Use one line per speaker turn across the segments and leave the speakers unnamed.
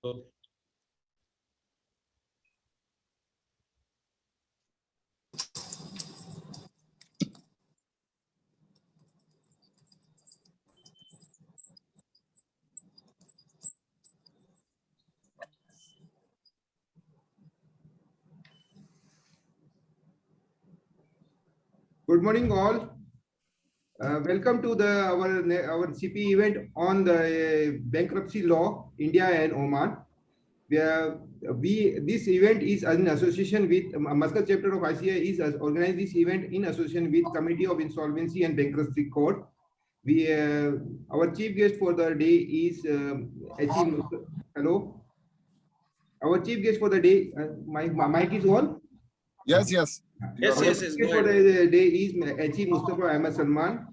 Good morning, all. Welcome to our CP event on the bankruptcy law, India and Oman. This event is in association with Muscat chapter of ICA is organized this event in association with Committee of Insolvency and Bankruptcy Court. Our chief guest for the day is hello. Our chief guest for the day, my mic is on.
Yes.
Yes. For the day is H.E. Mustafa Ahmed Salman.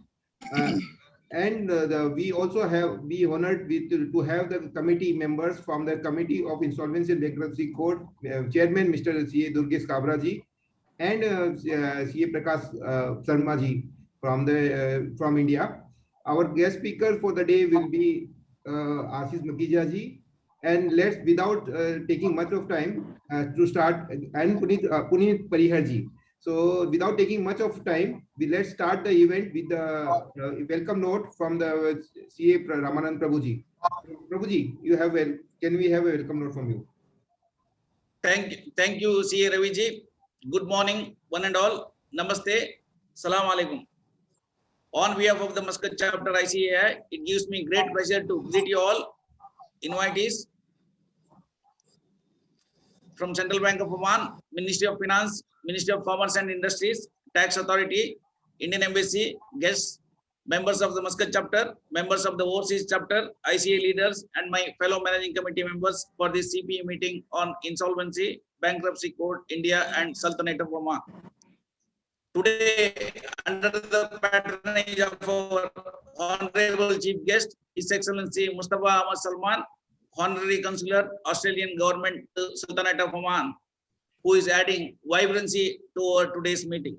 And we also have be honored to have the committee members from the Committee of Insolvency and Bankruptcy Court, Chairman Mr. C.A. Durgesh Kabra ji and C.A. Prakash Sharma ji from India. Our guest speaker for the day will be Ashish Makhija ji. And let's, without taking much of time, to start, and Puneet Parihar ji. So without taking much of time, let's start the event with the welcome note from the CA Ramanand Prabhuji. Prabhuji, can we have a welcome note from you?
Thank you, CA Raviji. Good morning, one and all. Namaste. Salam alaikum. On behalf of the Muscat chapter ICAI, it gives me great pleasure to greet you all, invitees from Central Bank of Oman, Ministry of Finance, Ministry of Commerce and Industries, Tax Authority, Indian Embassy, guests, members of the Muscat chapter, members of the overseas chapter, ICA leaders, and my fellow managing committee members for this CPE meeting on Insolvency, Bankruptcy Court, India and Sultanate of Oman. Today, under the patronage of our Honorable Chief Guest, His Excellency Mustafa Ahmed Salman, Honorary Consular, Australian Government to Sultanate of Oman, who is adding vibrancy to our today's meeting.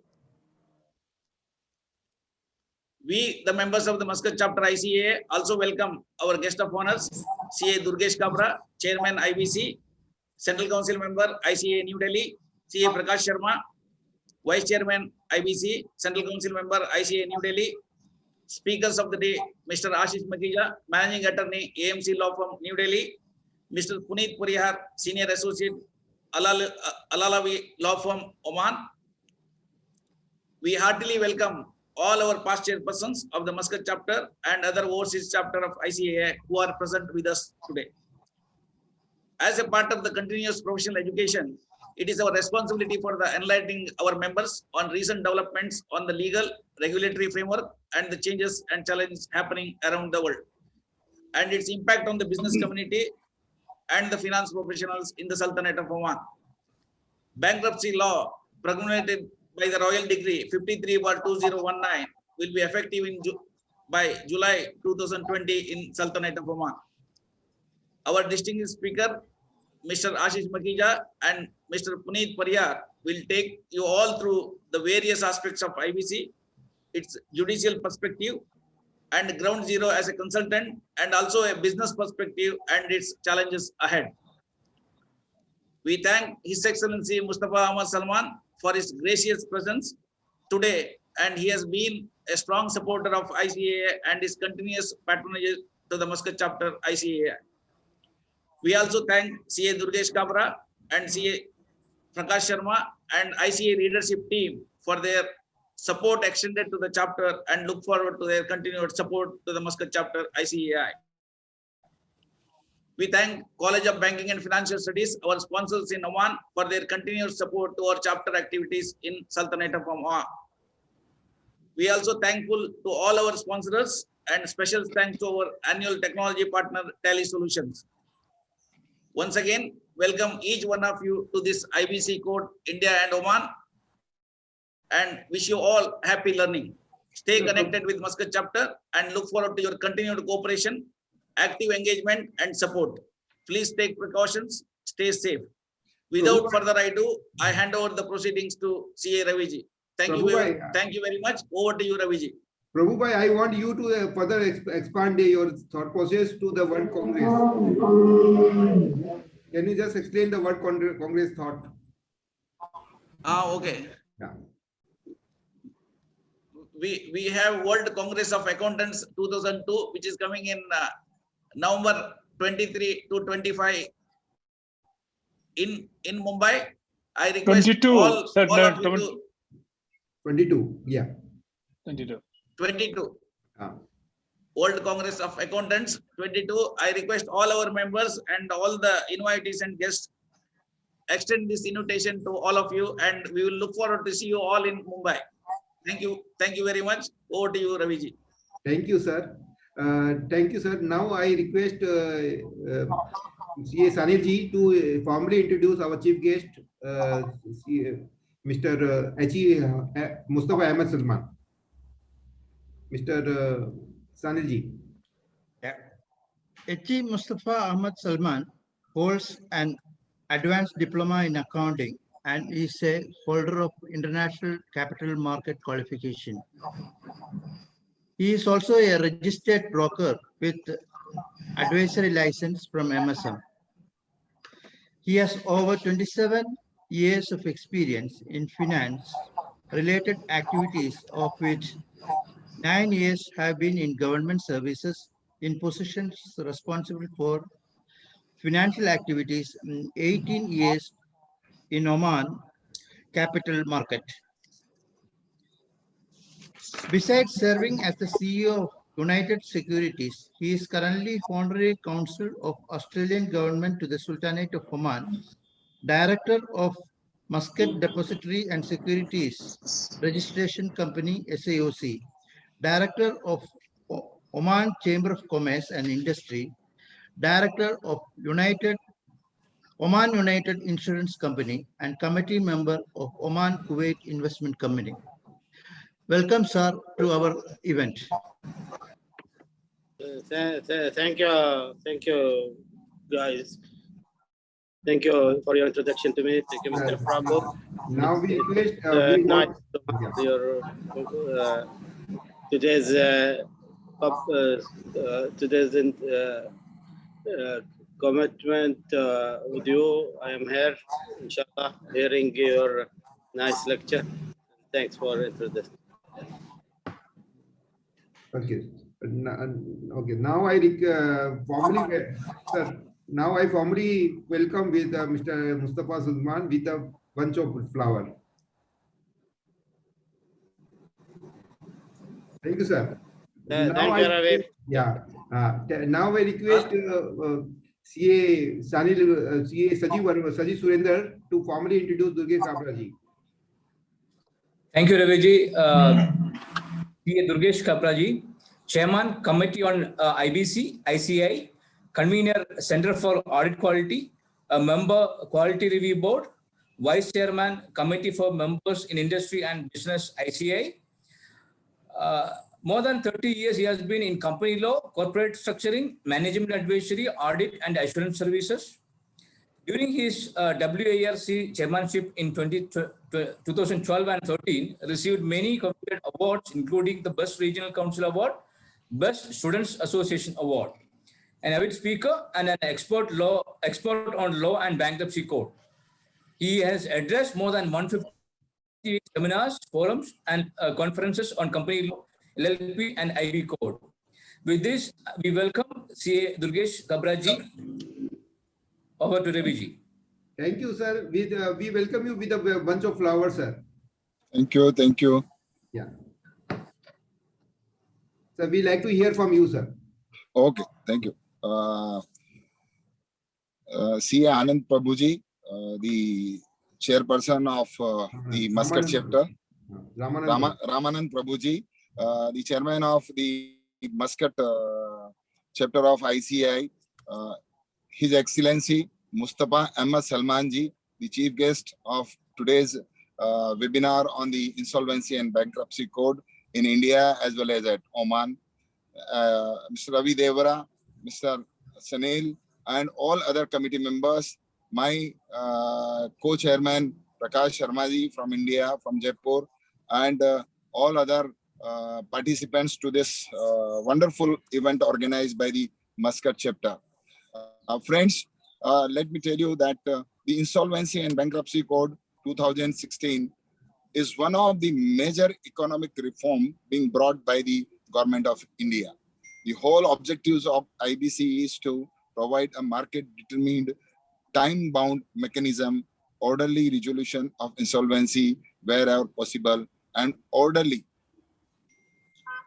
We, the members of the Muscat chapter ICA, also welcome our guest of honors, CA Durgesh Kabra, Chairman IBC, Central Council Member ICA New Delhi, CA Prakash Sharma, Vice Chairman IBC, Central Council Member ICA New Delhi, Speakers of the day, Mr. Ashish Makhija, Managing Attorney, AMC Law Firm, New Delhi, Mr. Puneet Parihar, Senior Associate, Alalawi Law Firm, Oman. We heartily welcome all our past chairpersons of the Muscat chapter and other overseas chapter of ICAI who are present with us today. As a part of the continuous professional education, it is our responsibility for the enlightening our members on recent developments on the legal, regulatory framework and the changes and challenges happening around the world, and its impact on the business community and the finance professionals in the Sultanate of Oman. Bankruptcy law promulgated by the Royal Decree 53/2019 will be effective by July 2020 in Sultanate of Oman. Our distinguished speaker, Mr. Ashish Makhija and Mr. Puneet Parihar will take you all through the various aspects of IBC, its judicial perspective and ground zero as a consultant, and also a business perspective and its challenges ahead. We thank His Excellency Mustafa Ahmed Salman for his gracious presence today, and he has been a strong supporter of ICAI and his continuous patronage to the Muscat chapter ICAI. We also thank CA Durgesh Kabra and CA Prakash Sharma and ICA leadership team for their support extended to the chapter and look forward to their continued support to the Muscat chapter ICAI. We thank College of Banking and Financial Studies, our sponsors in Oman, for their continued support to our chapter activities in Sultanate of Oman. We are also thankful to all our sponsors and special thanks to our annual technology partner, Tally Solutions. Once again, welcome each one of you to this IBC Court, India and Oman, and wish you all happy learning. Stay connected with Muscat chapter and look forward to your continued cooperation, active engagement and support. Please take precautions, stay safe. Without further ado, I hand over the proceedings to CA Raviji. Thank you very much. Over to you, Raviji.
Prabhu Bhai, I want you to further expand your thought process to the World Congress. Can you just explain the World Congress thought?
Okay.
Yeah.
We have World Congress of Accountants 2002, which is coming in November 23 to 25 in Mumbai. I request
22,
all
sir,
of you to
22. Yeah.
22.
22.
Ah.
World Congress of Accountants 22. I request all our members and all the invitees and guests extend this invitation to all of you, and we will look forward to see you all in Mumbai. Thank you. Thank you very much. Over to you, Raviji.
Thank you, sir. Thank you, sir. Now I request CA Sanilji to formally introduce our chief guest, Mr. H.E. Mustafa Ahmed Salman. Mr. Sanilji.
H.E. Mustafa Ahmed Salman holds an advanced diploma in accounting and is a holder of international capital market qualification. He is also a registered broker with advisory license from MSM. He has over 27 years of experience in finance related activities, of which 9 years have been in government services in positions responsible for financial activities, 18 years in Oman capital market. Besides serving as the CEO of United Securities, he is currently Honorary Counsel of Australian Government to the Sultanate of Oman, Director of Muscat Depository and Securities Registration Company SAOC, Director of Oman Chamber of Commerce and Industry, Director of Oman United Insurance Company, and committee member of Oman Kuwait Investment Company. Welcome, sir, to our event.
Thank you, guys. Thank you for your introduction to me. Thank you, Mr. Prabhu.
Now we request
Nice to your today's commitment with you. I am here, inshallah, hearing your nice lecture. Thanks for introduction.
Okay. Okay. Now I formally, sir. Now I formally welcome with Mr. Mustafa Salman with a bunch of flower. Thank you, sir.
Thank you, Ravi.
Yeah. Now I request CA Sanil, CA Saji Surender to formally introduce Durgesh Kabra ji.
Thank you, Raviji. CA Durgesh Kabra ji, Chairman, Committee on IBC, ICI, Convener, Center for Audit Quality, a member, Quality Review Board, Vice Chairman, Committee for Members in Industry and Business, ICI. More than 30 years he has been in company law, corporate structuring, management advisory, audit and assurance services. During his WARC chairmanship in 2012 and 13, received many coveted awards, including the Best Regional Council Award, Best Students Association Award, an avid speaker and an expert on law and bankruptcy code. He has addressed more than 150 seminars, forums, and conferences on company law, LLP, and IB code. With this, we welcome CA Durgesh Kabra ji. Over to Ravi ji.
Thank you, sir. We welcome you with a bunch of flowers, sir.
Thank you. Thank you.
Yeah. Sir, we like to hear from you, sir.
Okay. Thank you. CA Anand Prabhuji, the chairperson of the Muscat chapter. Ramanand Prabhuji, the chairman of the Muscat chapter of ICI. His Excellency Mustafa Ahmed Salman ji, the chief guest of today's webinar on the insolvency and bankruptcy code in India as well as at Oman. Mr. Ravi Devara, Mr. Sanil, and all other committee members, my co-chairman Prakash Sharma ji from India, from Jaipur, and all other participants to this wonderful event organized by the Muscat chapter. Friends, let me tell you that the Insolvency and Bankruptcy Code 2016 is one of the major economic reform being brought by the government of India. The whole objectives of IBC is to provide a market-determined, time-bound mechanism, orderly resolution of insolvency wherever possible, and orderly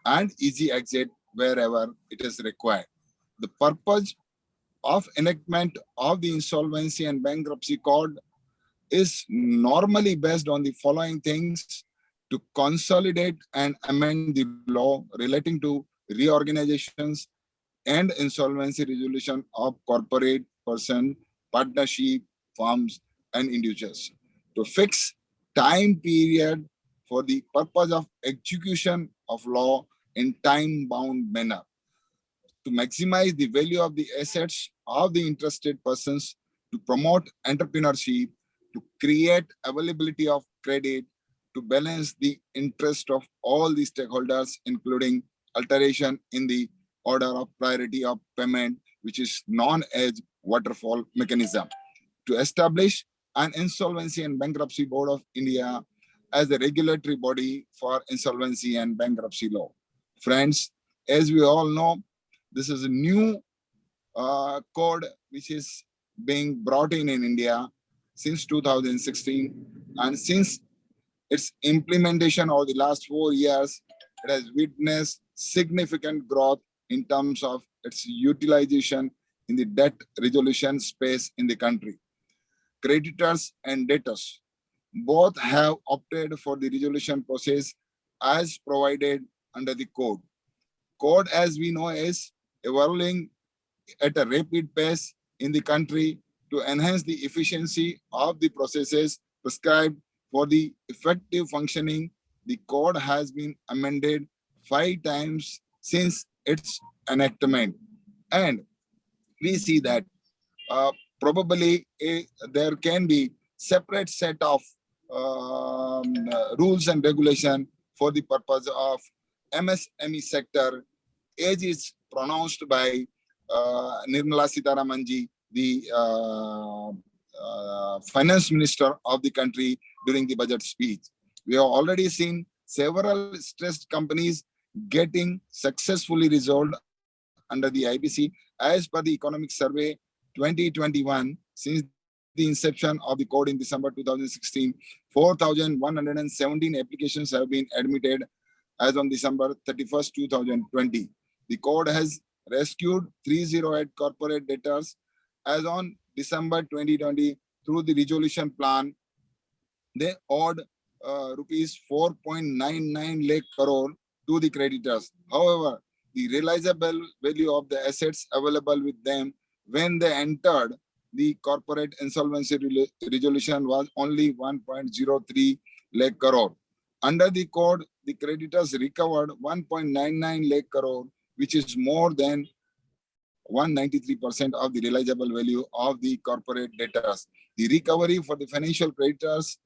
and easy exit wherever it is required. The purpose of enactment of the Insolvency and Bankruptcy Code is normally based on the following things: to consolidate and amend the law relating to reorganizations and insolvency resolution of corporate person, partnership, firms, and individuals, to fix time period for the purpose of execution of law in time-bound manner, to maximize the value of the assets of the interested persons, to promote entrepreneurship, to create availability of credit, to balance the interest of all the stakeholders, including alteration in the order of priority of payment, which is known as waterfall mechanism, to establish an Insolvency and Bankruptcy Board of India as the regulatory body for insolvency and bankruptcy law. Friends, as we all know, this is a new code which is being brought in India since 2016, and since its implementation over the last 4 years, it has witnessed significant growth in terms of its utilization in the debt resolution space in the country. Creditors and debtors both have opted for the resolution process as provided under the code. Code, as we know, is evolving at a rapid pace in the country. To enhance the efficiency of the processes prescribed for the effective functioning, the code has been amended 5 times since its enactment. And we see that probably there can be separate set of rules and regulation for the purpose of MSME sector, as is pronounced by Nirmala Sitharaman ji, the finance minister of the country, during the budget speech. We have already seen several stressed companies getting successfully resolved under the IBC. As per the Economic Survey 2021, since the inception of the code in December 2016, 4,117 applications have been admitted as on December 31st, 2020. The code has rescued 308 corporate debtors as on December 2020 through the resolution plan. They owed rupees 4.99 lakh crore to the creditors. However, the realizable value of the assets available with them when they entered the corporate insolvency resolution was only 1.03 lakh crore. Under the code, the creditors recovered 1.99 lakh crore, which is more than 193% of the realizable value of the corporate debtors. The recovery for the financial creditors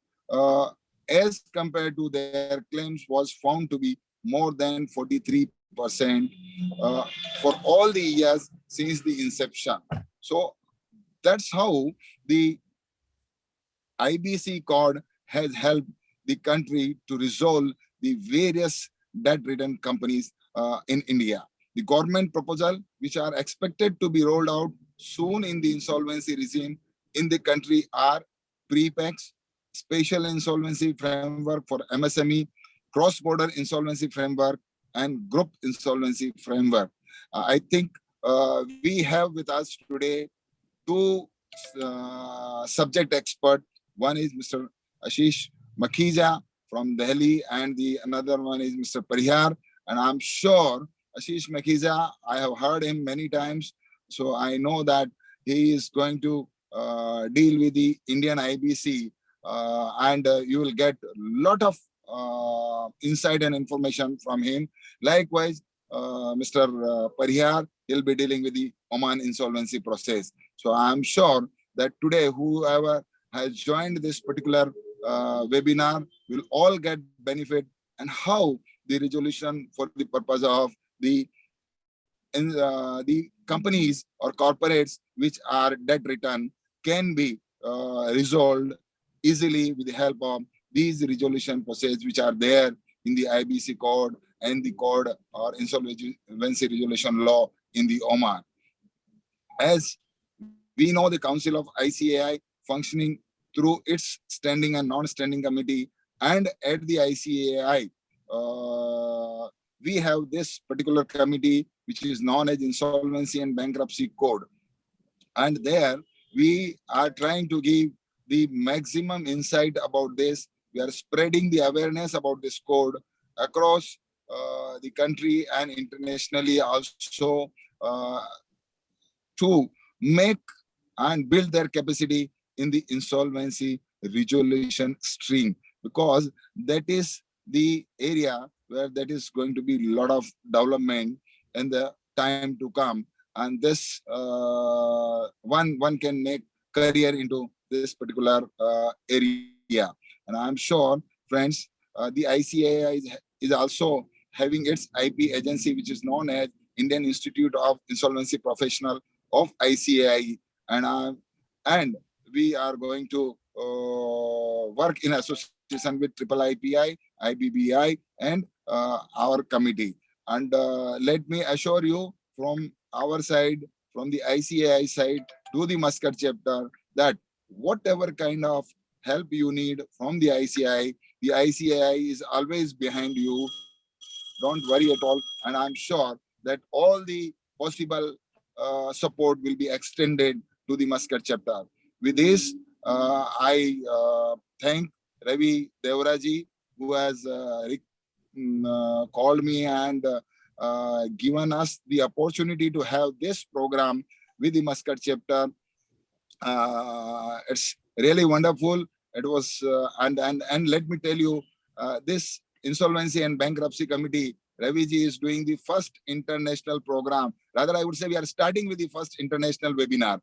as compared to their claims was found to be more than 43% for all the years since the inception. So that's how the IBC code has helped the country to resolve the various debt-ridden companies in India. The government proposal, which are expected to be rolled out soon in the insolvency regime in the country, are pre-PAX, special insolvency framework for MSME, cross-border insolvency framework, and group insolvency framework. I think we have with us today 2 subject experts. One is Mr. Ashish Makhija from Delhi, and the another one is Mr. Parihar. And I'm sure Ashish Makhija, I have heard him many times, so I know that he is going to deal with the Indian IBC, and you will get a lot of insight and information from him. Likewise, Mr. Parihar, he'll be dealing with the Oman insolvency process. So I'm sure that today, whoever has joined this particular webinar will all get benefit, and how the resolution for the purpose of the companies or corporates which are debt return can be resolved easily with the help of these resolution processes which are there in the IBC code and the code or insolvency resolution law in the Oman. As we know, the Council of ICAI functioning through its standing and non-standing committee, and at the ICAI, we have this particular committee which is known as Insolvency and Bankruptcy Code. And there we are trying to give the maximum insight about this. We are spreading the awareness about this code across the country and internationally also to make and build their capacity in the insolvency resolution stream, because that is the area where that is going to be a lot of development in the time to come. And this one can make career into this particular area. And I'm sure, friends, the ICAI is also having its IP agency, which is known as Indian Institute of Insolvency Professional of ICAI. And we are going to work in association with IIIPI, IBBI, and our committee. And let me assure you from our side, from the ICAI side to the Muscat chapter, that whatever kind of help you need from the ICAI is always behind you. Don't worry at all. And I'm sure that all the possible support will be extended to the Muscat chapter. With this, I thank Ravi Devaraji, who has called me and given us the opportunity to have this program with the Muscat chapter. It's really wonderful. It was, and let me tell you, this Insolvency and Bankruptcy Committee, Raviji is doing the first international program. Rather, I would say we are starting with the first international webinar.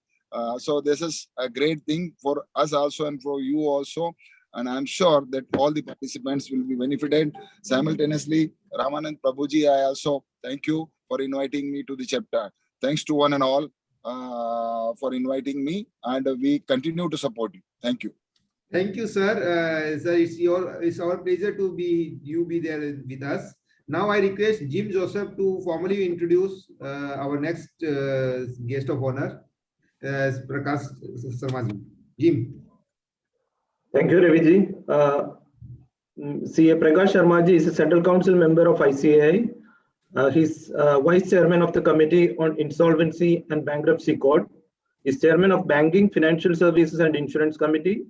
So this is a great thing for us also and for you also. And I'm sure that all the participants will be benefited. Simultaneously, Ramanand Prabhuji, I also thank you for inviting me to the chapter. Thanks to one and all for inviting me, and we continue to support you. Thank you.
Thank you, sir. Sir, it's our pleasure to be there with us. Now I request Jim Joseph to formally introduce our next guest of honor, Prakash Sharma. Jim.
Thank you, Raviji. CA Prakash Sharma is a Central Council member of ICAI. He's Vice Chairman of the Committee on Insolvency and Bankruptcy Code. He's Chairman of Banking, Financial Services and Insurance Committee.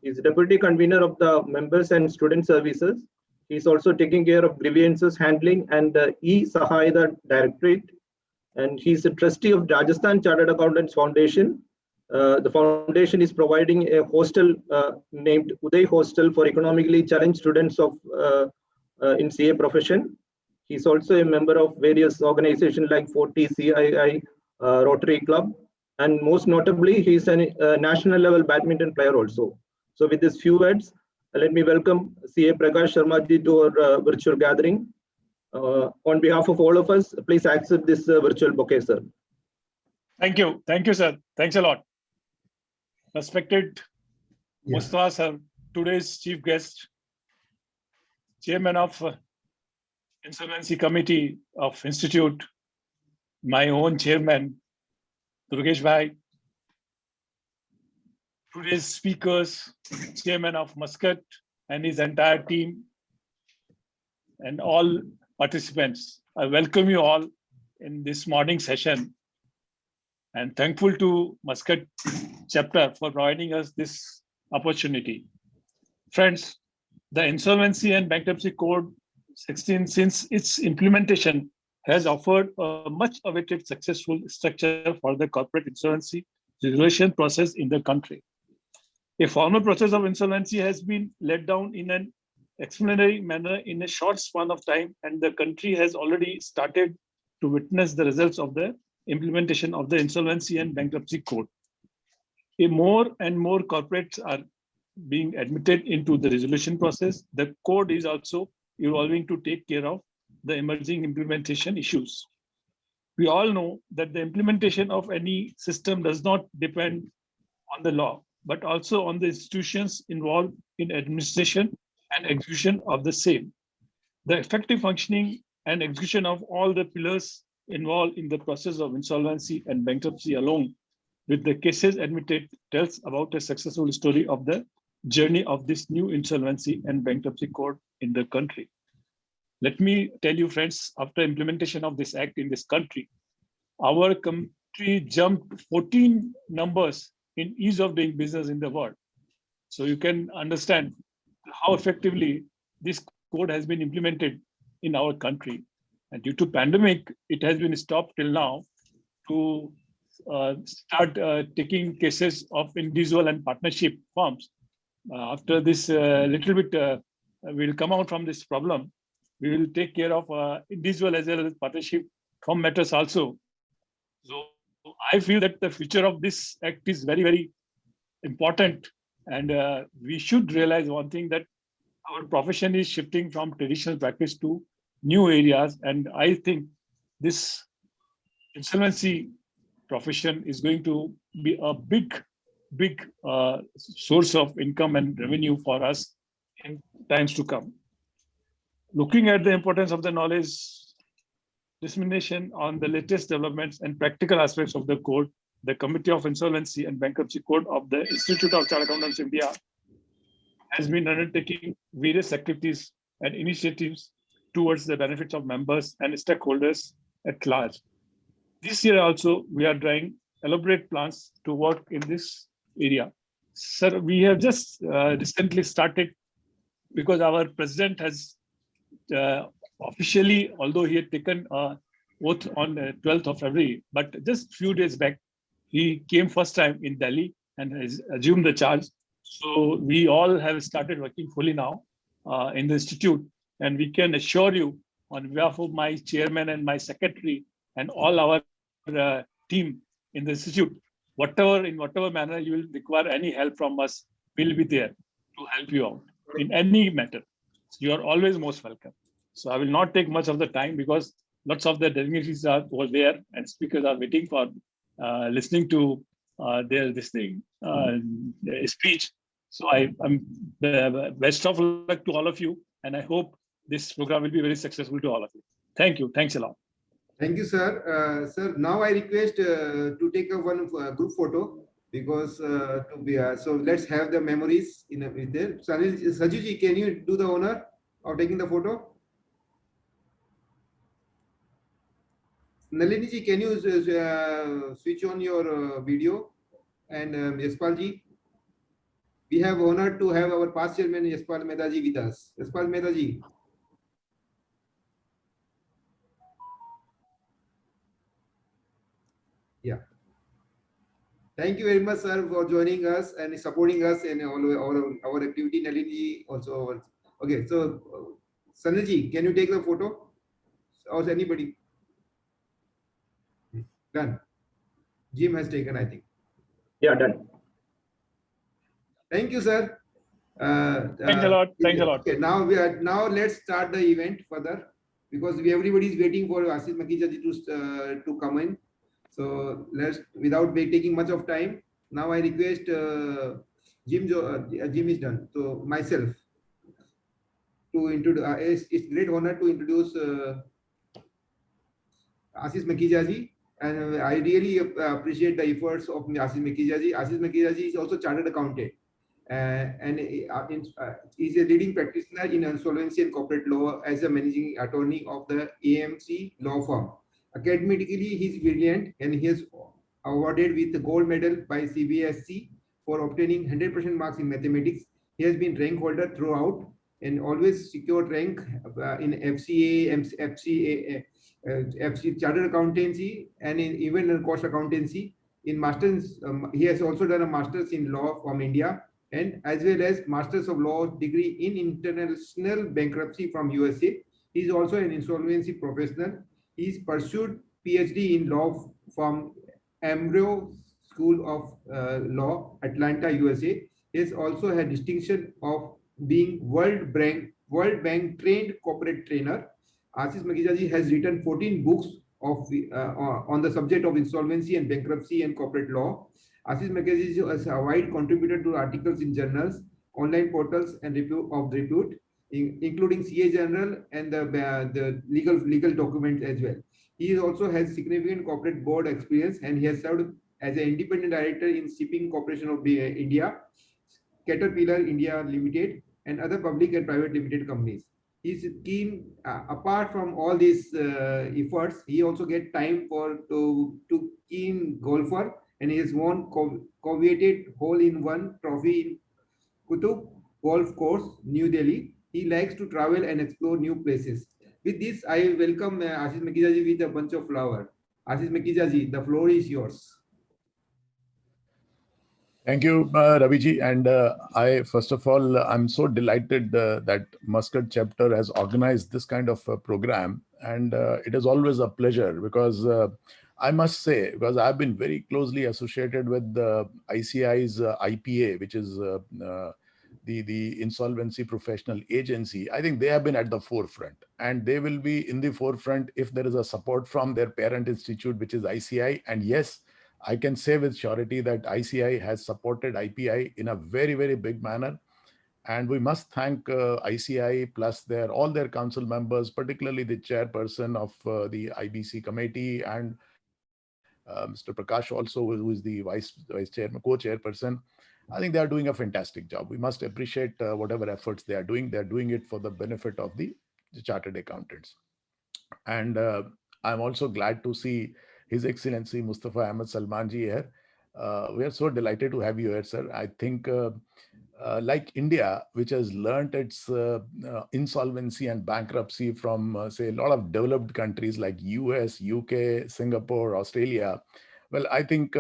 He's Deputy Convener of the Members and Student Services. He's also taking care of grievances handling and e-Sahayata Directorate. And he's a trustee of Rajasthan Chartered Accountants Foundation. The foundation is providing a hostel named Uday Hostel for economically challenged students of in CA profession. He's also a member of various organizations like 40 CII, Rotary Club, and most notably, he's a national level badminton player also. So with these few words, let me welcome CA Prakash Sharma ji to our virtual gathering. On behalf of all of us, please accept this virtual bouquet, sir.
Thank you. Thank you, sir. Thanks a lot. Respected Mustafa sir, today's chief guest, Chairman of Insolvency Committee of Institute, my own Chairman, Durgesh Bhai, today's speakers, Chairman of Muscat and his entire team, and all participants. I welcome you all in this morning session, and thankful to Muscat chapter for providing us this opportunity. Friends, the Insolvency and Bankruptcy Code 16, since its implementation, has offered a much awaited successful structure for the corporate insolvency resolution process in the country. A formal process of insolvency has been laid down in an explanatory manner in a short span of time, and the country has already started to witness the results of the implementation of the Insolvency and Bankruptcy Code. More and more corporates are being admitted into the resolution process. The code is also evolving to take care of the emerging implementation issues. We all know that the implementation of any system does not depend on the law, but also on the institutions involved in administration and execution of the same. The effective functioning and execution of all the pillars involved in the process of insolvency and bankruptcy along with the cases admitted tells about a successful story of the journey of this new insolvency and bankruptcy code in the country. Let me tell you, friends, after implementation of this act in this country, our country jumped 14 numbers in ease of doing business in the world. So you can understand how effectively this code has been implemented in our country. And due to pandemic, it has been stopped till now to start taking cases of individual and partnership firms. After this little bit, we'll come out from this problem. We will take care of individual as well as partnership firm matters also. So I feel that the future of this act is very, very important. And we should realize one thing, that our profession is shifting from traditional practice to new areas. And I think this insolvency profession is going to be a big source of income and revenue for us in times to come. Looking at the importance of the knowledge dissemination on the latest developments and practical aspects of the code, the Committee of Insolvency and Bankruptcy Code of the Institute of Chartered Accountants India has been undertaking various activities and initiatives towards the benefits of members and stakeholders at large. This year also, we are drawing elaborate plans to work in this area. Sir, we have just recently started, because our president has officially, although he had taken oath on the 12th of February, but just few days back, he came first time in Delhi and has assumed the charge. So we all have started working fully now in the institute, and we can assure you on behalf of my chairman and my secretary and all our team in the institute, in whatever manner you will require any help from us, we'll be there to help you out in any matter. You are always most welcome. So I will not take much of the time because lots of the dignitaries are over there and speakers are waiting for listening to their speech. So I'm the best of luck to all of you, and I hope this program will be very successful to all of you. Thank you. Thanks a lot.
Thank you, sir. Sir, now I request to take a one group photo because so let's have the memories in with there. Sajuji, can you do the honor of taking the photo? Nalini ji, can you switch on your video? And Yaspal ji, we have honor to have our past chairman Yaspal Mehta ji with us. Yaspal Mehta ji. Yeah. Thank you very much, sir, for joining us and supporting us in all our activity. Nalini ji also. Okay, so Sanil ji, can you take the photo? Or anybody? Done. Jim has taken, I think.
Yeah, done.
Thank you, sir.
Thanks a lot. Thanks a lot.
Okay, now let's start the event further because everybody is waiting for Ashish Makhija ji to come in. So let's, without taking much of time, now I request Jim is done. So myself to introduce. It's great honor to introduce Ashish Makhija ji. And I really appreciate the efforts of Ashish Makhija ji. Ashish Makhija ji is also chartered accountant and is a leading practitioner in insolvency and corporate law as a managing attorney of the AMC law firm. Academically, he is brilliant and he is awarded with the gold medal by CBSE for obtaining 100% marks in mathematics. He has been rank holder throughout and always secured rank in FCA, FC chartered accountancy and even in cost accountancy. In masters, he has also done a master's in law from India and as well as masters of law degree in international bankruptcy from USA. He is also an insolvency professional. He's pursued PhD in law from Embry School of Law, Atlanta, USA. He has also had distinction of being World World Bank trained corporate trainer. Ashish Makhija has written 14 books on the subject of insolvency and bankruptcy and corporate law. Ashish Makhija is a wide contributor to articles in journals, online portals, and repute, including CA Journal and the legal documents as well. He also has significant corporate board experience, and he has served as an independent director in Shipping Corporation of India, Caterpillar India Limited, and other public and private limited companies. He's keen, apart from all these efforts, he also get time to keen golfer, and he has won coveted hole-in-one trophy in Kutub Golf Course, New Delhi. He likes to travel and explore new places. With this, I welcome Ashish Makhija ji with a bunch of flowers. Ashish Makhija ji, the floor is yours.
Thank you, Raviji. And I, first of all, I'm so delighted that Muscat chapter has organized this kind of program. And it is always a pleasure because I must say, because I've been very closely associated with the ICI's IPA, which is the Insolvency Professional Agency. I think they have been at the forefront, and they will be in the forefront if there is a support from their parent institute, which is ICI. And yes, I can say with surety that ICI has supported IPI in a very, very big manner. And we must thank ICI plus all their council members, particularly the chairperson of the IBC committee, and Mr. Prakash also, who is the vice chairman, co-chairperson. I think they are doing a fantastic job. We must appreciate whatever efforts they are doing. They're doing it for the benefit of the chartered accountants. And I'm also glad to see His Excellency Mustafa Ahmed Salman ji here. We are so delighted to have you here, sir. I think like India, which has learned its insolvency and bankruptcy from, say, a lot of developed countries like US, UK, Singapore, Australia. Well, I think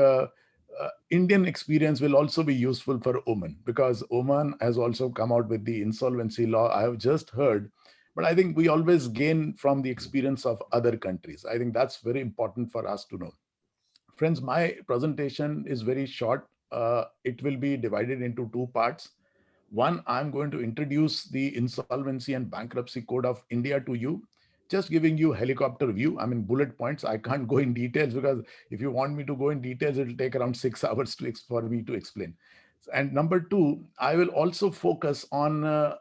Indian experience will also be useful for Oman, because Oman has also come out with the insolvency law. I have just heard. But I think we always gain from the experience of other countries. I think that's very important for us to know. Friends, my presentation is very short. It will be divided into two parts. One, I'm going to introduce the Insolvency and Bankruptcy Code of India to you, just giving you helicopter view. I mean, bullet points. I can't go in details, because if you want me to go in details, it will take around 6 hours for me to explain. And number two, I will also focus on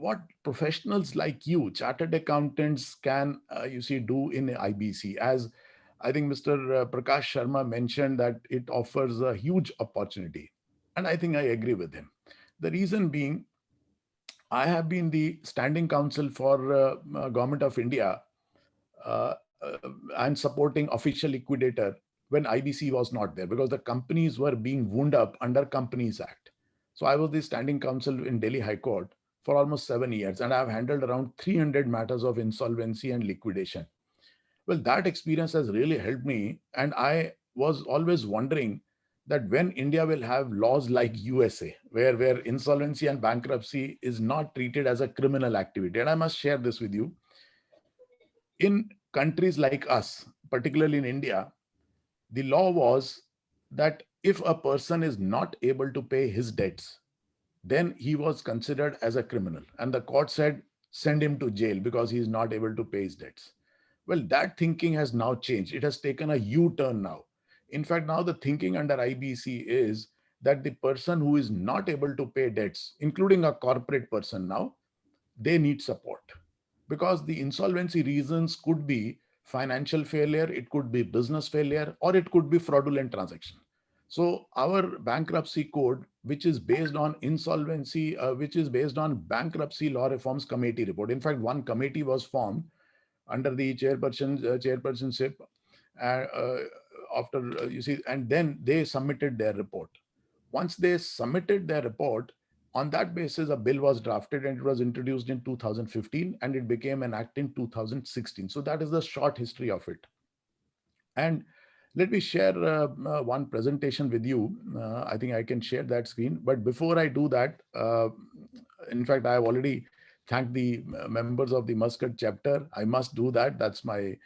what professionals like you, chartered accountants, can do in IBC. As I think Mr. Prakash Sharma mentioned, that it offers a huge opportunity. And I think I agree with him. The reason being, I have been the standing counsel for Government of India and supporting official liquidator when IBC was not there, because the companies were being wound up under Companies Act. So I was the standing counsel in Delhi High Court for almost 7 years, and I've handled around 300 matters of insolvency and liquidation. Well, that experience has really helped me, and I was always wondering that when India will have laws like USA, where insolvency and bankruptcy is not treated as a criminal activity. And I must share this with you. In countries like us, particularly in India, the law was that if a person is not able to pay his debts, then he was considered as a criminal. And the court said, send him to jail because he is not able to pay his debts. Well, that thinking has now changed. It has taken a U-turn now. In fact, now the thinking under IBC is that the person who is not able to pay debts, including a corporate person now, they need support. Because the insolvency reasons could be financial failure, it could be business failure, or it could be fraudulent transaction. So our bankruptcy code, which is based on insolvency, which is based on bankruptcy law reforms committee report. In fact, one committee was formed under the chairpersonship and then they submitted their report. Once they submitted their report, on that basis, a bill was drafted and it was introduced in 2015 and it became an act in 2016. So that is the short history of it. And let me share one presentation with you. I think I can share that screen. But before I do that, in fact, I have already thanked the members of the Muscat chapter. I must do that. That's my,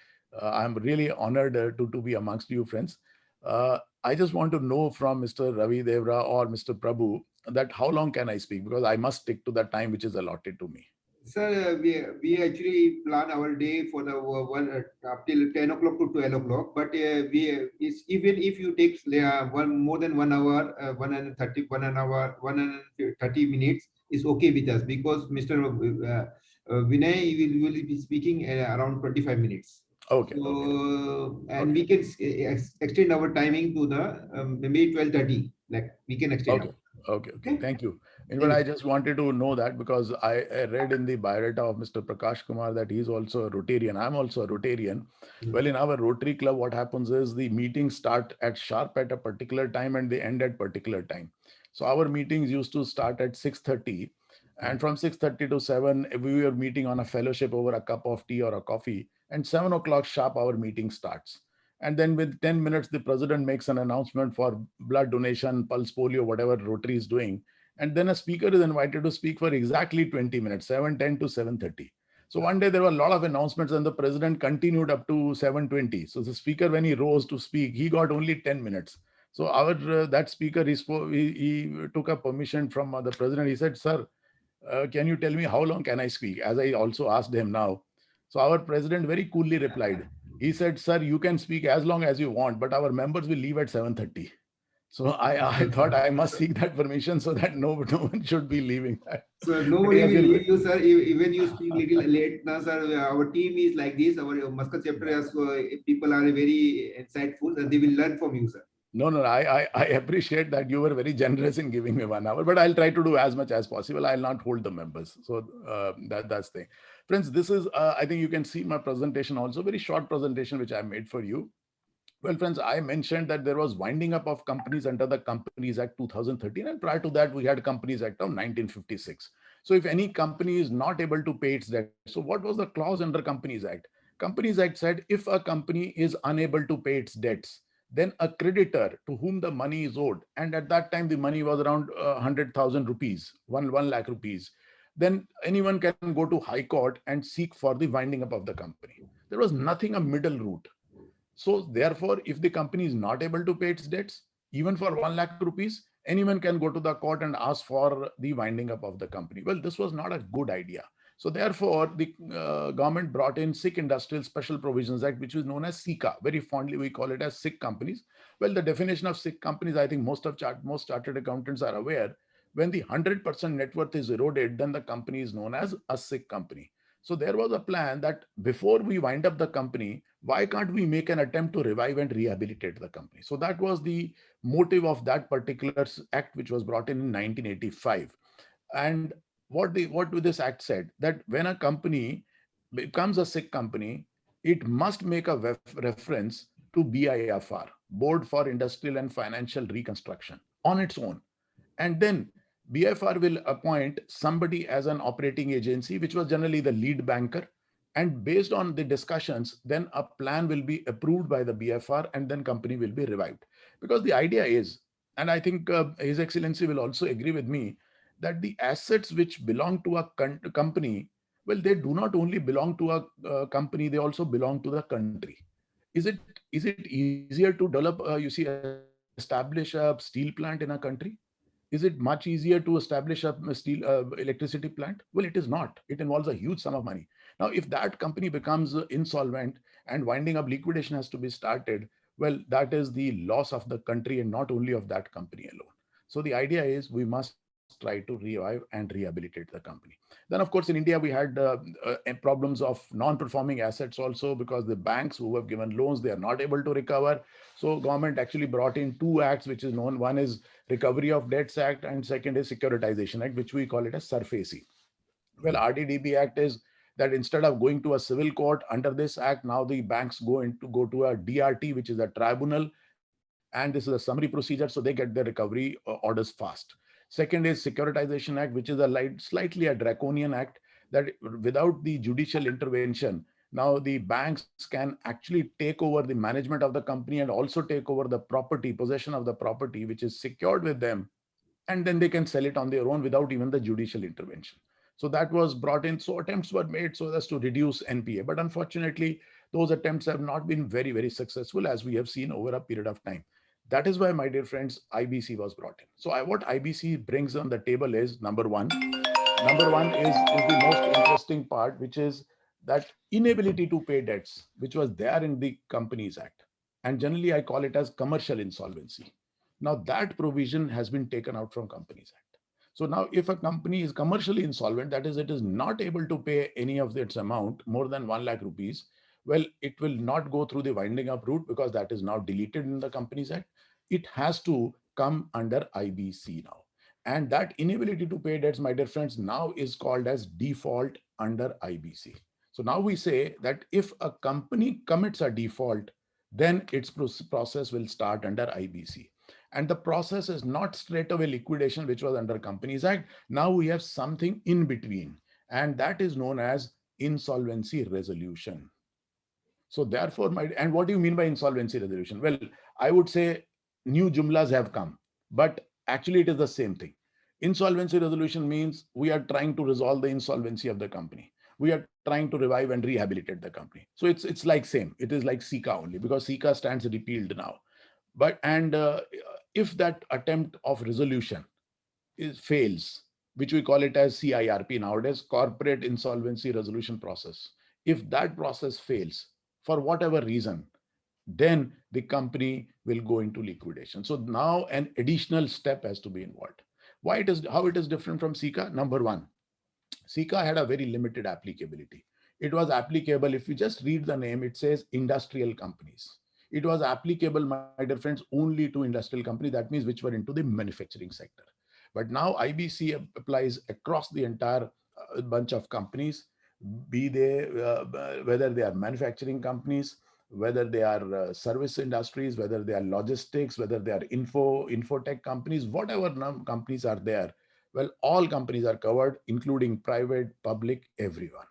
I'm really honored to be amongst you, friends. I just want to know from Mr. Ravi Devra or Mr. Prabhu that how long can I speak? Because I must stick to the time which is allotted to me.
Sir, we actually plan our day for the one up till 10 o'clock to 12 o'clock. But it's, even if you take more than 1 hour, 1 and 30 minutes is okay with us, because Mr. Vinay will be speaking around 25 minutes.
Okay.
So,
Okay.
and we can extend our timing to the maybe 12:30. Like we can extend.
Okay. Okay.
Okay.
Thank you. In fact, I just wanted to know that because I read in the biodata of Mr. Prakash Kumar that he's also a Rotarian. I'm also a Rotarian. Well, in our Rotary Club, what happens is the meetings start at sharp at a particular time and they end at particular time. So our meetings used to start at 6:30, and from 6:30 to 7, we were meeting on a fellowship over a cup of tea or a coffee, and 7 o'clock sharp, our meeting starts. And then with 10 minutes, the president makes an announcement for blood donation, pulse polio, whatever Rotary is doing. And then a speaker is invited to speak for exactly 20 minutes, 7:10 to 7:30. So one day there were a lot of announcements and the president continued up to 7:20. So the speaker, when he rose to speak, he got only 10 minutes. So our that speaker, he took a permission from the president. He said, "Sir, can you tell me how long can I speak?" As I also asked him now. So our president very coolly replied. He said, "Sir, you can speak as long as you want, but our members will leave at 7:30. So I thought I must seek that permission so that no one should be leaving that.
So nobody will leave you, sir. Even you speak little late now, sir. Our team is like this. Our Muscat chapter has people are very insightful and they will learn from you, sir.
No, I appreciate that you were very generous in giving me 1 hour, but I'll try to do as much as possible. I'll not hold the members. So that's the thing. Friends, this is, I think you can see my presentation also, very short presentation, which I made for you. Well, friends, I mentioned that there was winding up of companies under the Companies Act 2013. And prior to that, we had Companies Act of 1956. So if any company is not able to pay its debt, so what was the clause under Companies Act? Companies Act said if a company is unable to pay its debts, then a creditor to whom the money is owed, and at that time the money was around 100,000 rupees, 1 lakh rupees, then anyone can go to High Court and seek for the winding up of the company. There was nothing a middle route. So therefore, if the company is not able to pay its debts, even for 1 lakh rupees, anyone can go to the court and ask for the winding up of the company. Well, this was not a good idea. So therefore, the government brought in Sikh Industrial Special Provisions Act, which is known as SICA. Very fondly, we call it as Sikh companies. Well, the definition of Sikh companies, I think most chartered accountants are aware. When the 100% net worth is eroded, then the company is known as a Sikh company. So there was a plan that before we wind up the company, why can't we make an attempt to revive and rehabilitate the company? So that was the motive of that particular act, which was brought in 1985. And what this act said, that when a company becomes a Sikh company, it must make a reference to BIFR, Board for Industrial and Financial Reconstruction, on its own. And then BIFR will appoint somebody as an operating agency, which was generally the lead banker. And based on the discussions, then a plan will be approved by the BIFR and then company will be revived. Because the idea is, and I think His Excellency will also agree with me, that the assets which belong to a company, well, they do not only belong to a company, they also belong to the country. Is it easier to develop, establish a steel plant in a country? Is it much easier to establish a steel electricity plant? Well, it is not. It involves a huge sum of money. Now, if that company becomes insolvent and winding up liquidation has to be started, well, that is the loss of the country and not only of that company alone. So the idea is we must try to revive and rehabilitate the company. Then, of course, in India, we had problems of non-performing assets also, because the banks who have given loans, they are not able to recover. So government actually brought in 2 acts, which is known. One is Recovery of Debts Act and second is Securitization Act, which we call it as SARFAESI. Well, RDDB Act is that instead of going to a civil court under this act, now the banks go to a DRT, which is a tribunal, and this is a summary procedure, so they get their recovery orders fast. Second is Securitization Act, which is a slightly a draconian act, that without the judicial intervention, now the banks can actually take over the management of the company and also take over the property, possession of the property, which is secured with them, and then they can sell it on their own without even the judicial intervention. So that was brought in. So attempts were made so as to reduce NPA. But unfortunately, those attempts have not been very, very successful, as we have seen over a period of time. That is why, my dear friends, IBC was brought in. So what IBC brings on the table is, number one, number one is the most interesting part, which is that inability to pay debts, which was there in the Companies Act. And generally, I call it as commercial insolvency. Now, that provision has been taken out from Companies Act. So now, if a company is commercially insolvent, that is, it is not able to pay any of its amount more than 1 lakh rupees, well, it will not go through the winding up route because that is now deleted in the Companies Act. It has to come under IBC now. And that inability to pay debts, my dear friends, now is called as default under IBC. So now we say that if a company commits a default, then its process will start under IBC. And the process is not straight away liquidation, which was under Companies Act. Now we have something in between, and that is known as insolvency resolution. So therefore, and what do you mean by insolvency resolution? Well, I would say new jumlas have come, but actually it is the same thing. Insolvency resolution means we are trying to resolve the insolvency of the company. We are trying to revive and rehabilitate the company. So it's like same. It is like SICA only, because SICA stands repealed now. But if that attempt of resolution fails, which we call it as CIRP nowadays, Corporate Insolvency Resolution Process, if that process fails for whatever reason, then the company will go into liquidation. So now an additional step has to be involved. How it is different from SICA? Number one, SICA had a very limited applicability. It was applicable, if you just read the name, it says industrial companies. It was applicable, my dear friends, only to industrial companies. That means which were into the manufacturing sector. But now IBC applies across the entire bunch of companies, be they whether they are manufacturing companies, whether they are service industries, whether they are logistics, whether they are infotech companies, whatever companies are there. Well, all companies are covered, including private, public, everyone.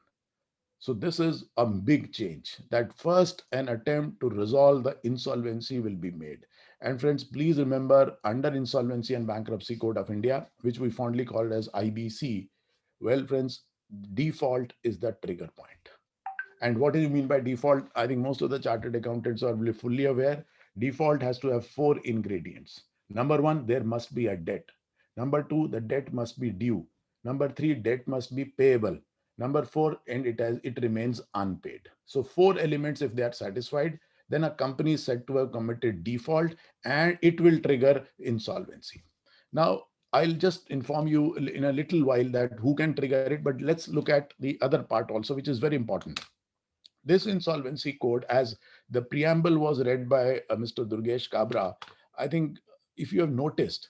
So this is a big change, that first an attempt to resolve the insolvency will be made. And friends, please remember, under Insolvency and Bankruptcy Code of India, which we fondly called as IBC, well, friends, default is the trigger point. And what do you mean by default? I think most of the chartered accountants are fully aware. Default has to have 4 ingredients. Number 1, there must be a debt. Number 2, the debt must be due. Number 3, debt must be payable. Number 4, and it remains unpaid. So 4 elements, if they are satisfied, then a company is said to have committed default and it will trigger insolvency. Now, I'll just inform you in a little while that who can trigger it, but let's look at the other part also, which is very important. This insolvency code, as the preamble was read by Mr. Durgesh Kabra, I think if you have noticed,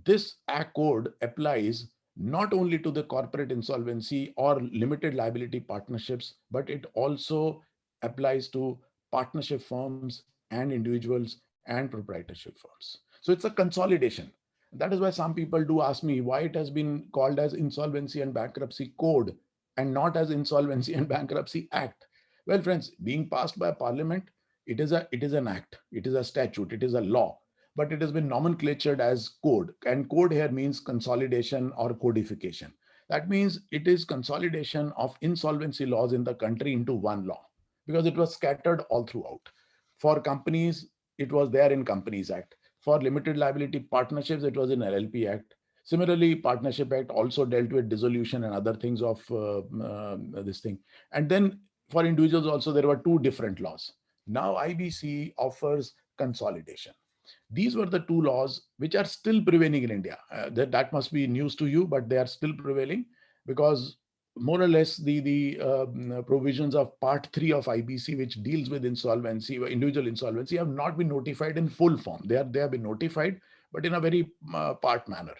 this Act code applies not only to the corporate insolvency or limited liability partnerships, but it also applies to partnership firms and individuals and proprietorship firms. So it's a consolidation. That is why some people do ask me why it has been called as Insolvency and Bankruptcy Code and not as Insolvency and Bankruptcy Act. Well, friends, being passed by Parliament, it is an act, it is a statute, it is a law, but it has been nomenclatured as code. And code here means consolidation or codification. That means it is consolidation of insolvency laws in the country into one law, because it was scattered all throughout. For companies, it was there in Companies Act. For limited liability partnerships, it was in LLP Act. Similarly, Partnership Act also dealt with dissolution and other things of this thing. And then for individuals also, there were 2 different laws. Now IBC offers consolidation. These were the 2 laws which are still prevailing in India. That must be news to you, but they are still prevailing because more or less the provisions of Part 3 of IBC, which deals with insolvency, individual insolvency, have not been notified in full form. They have been notified, but in a very part manner.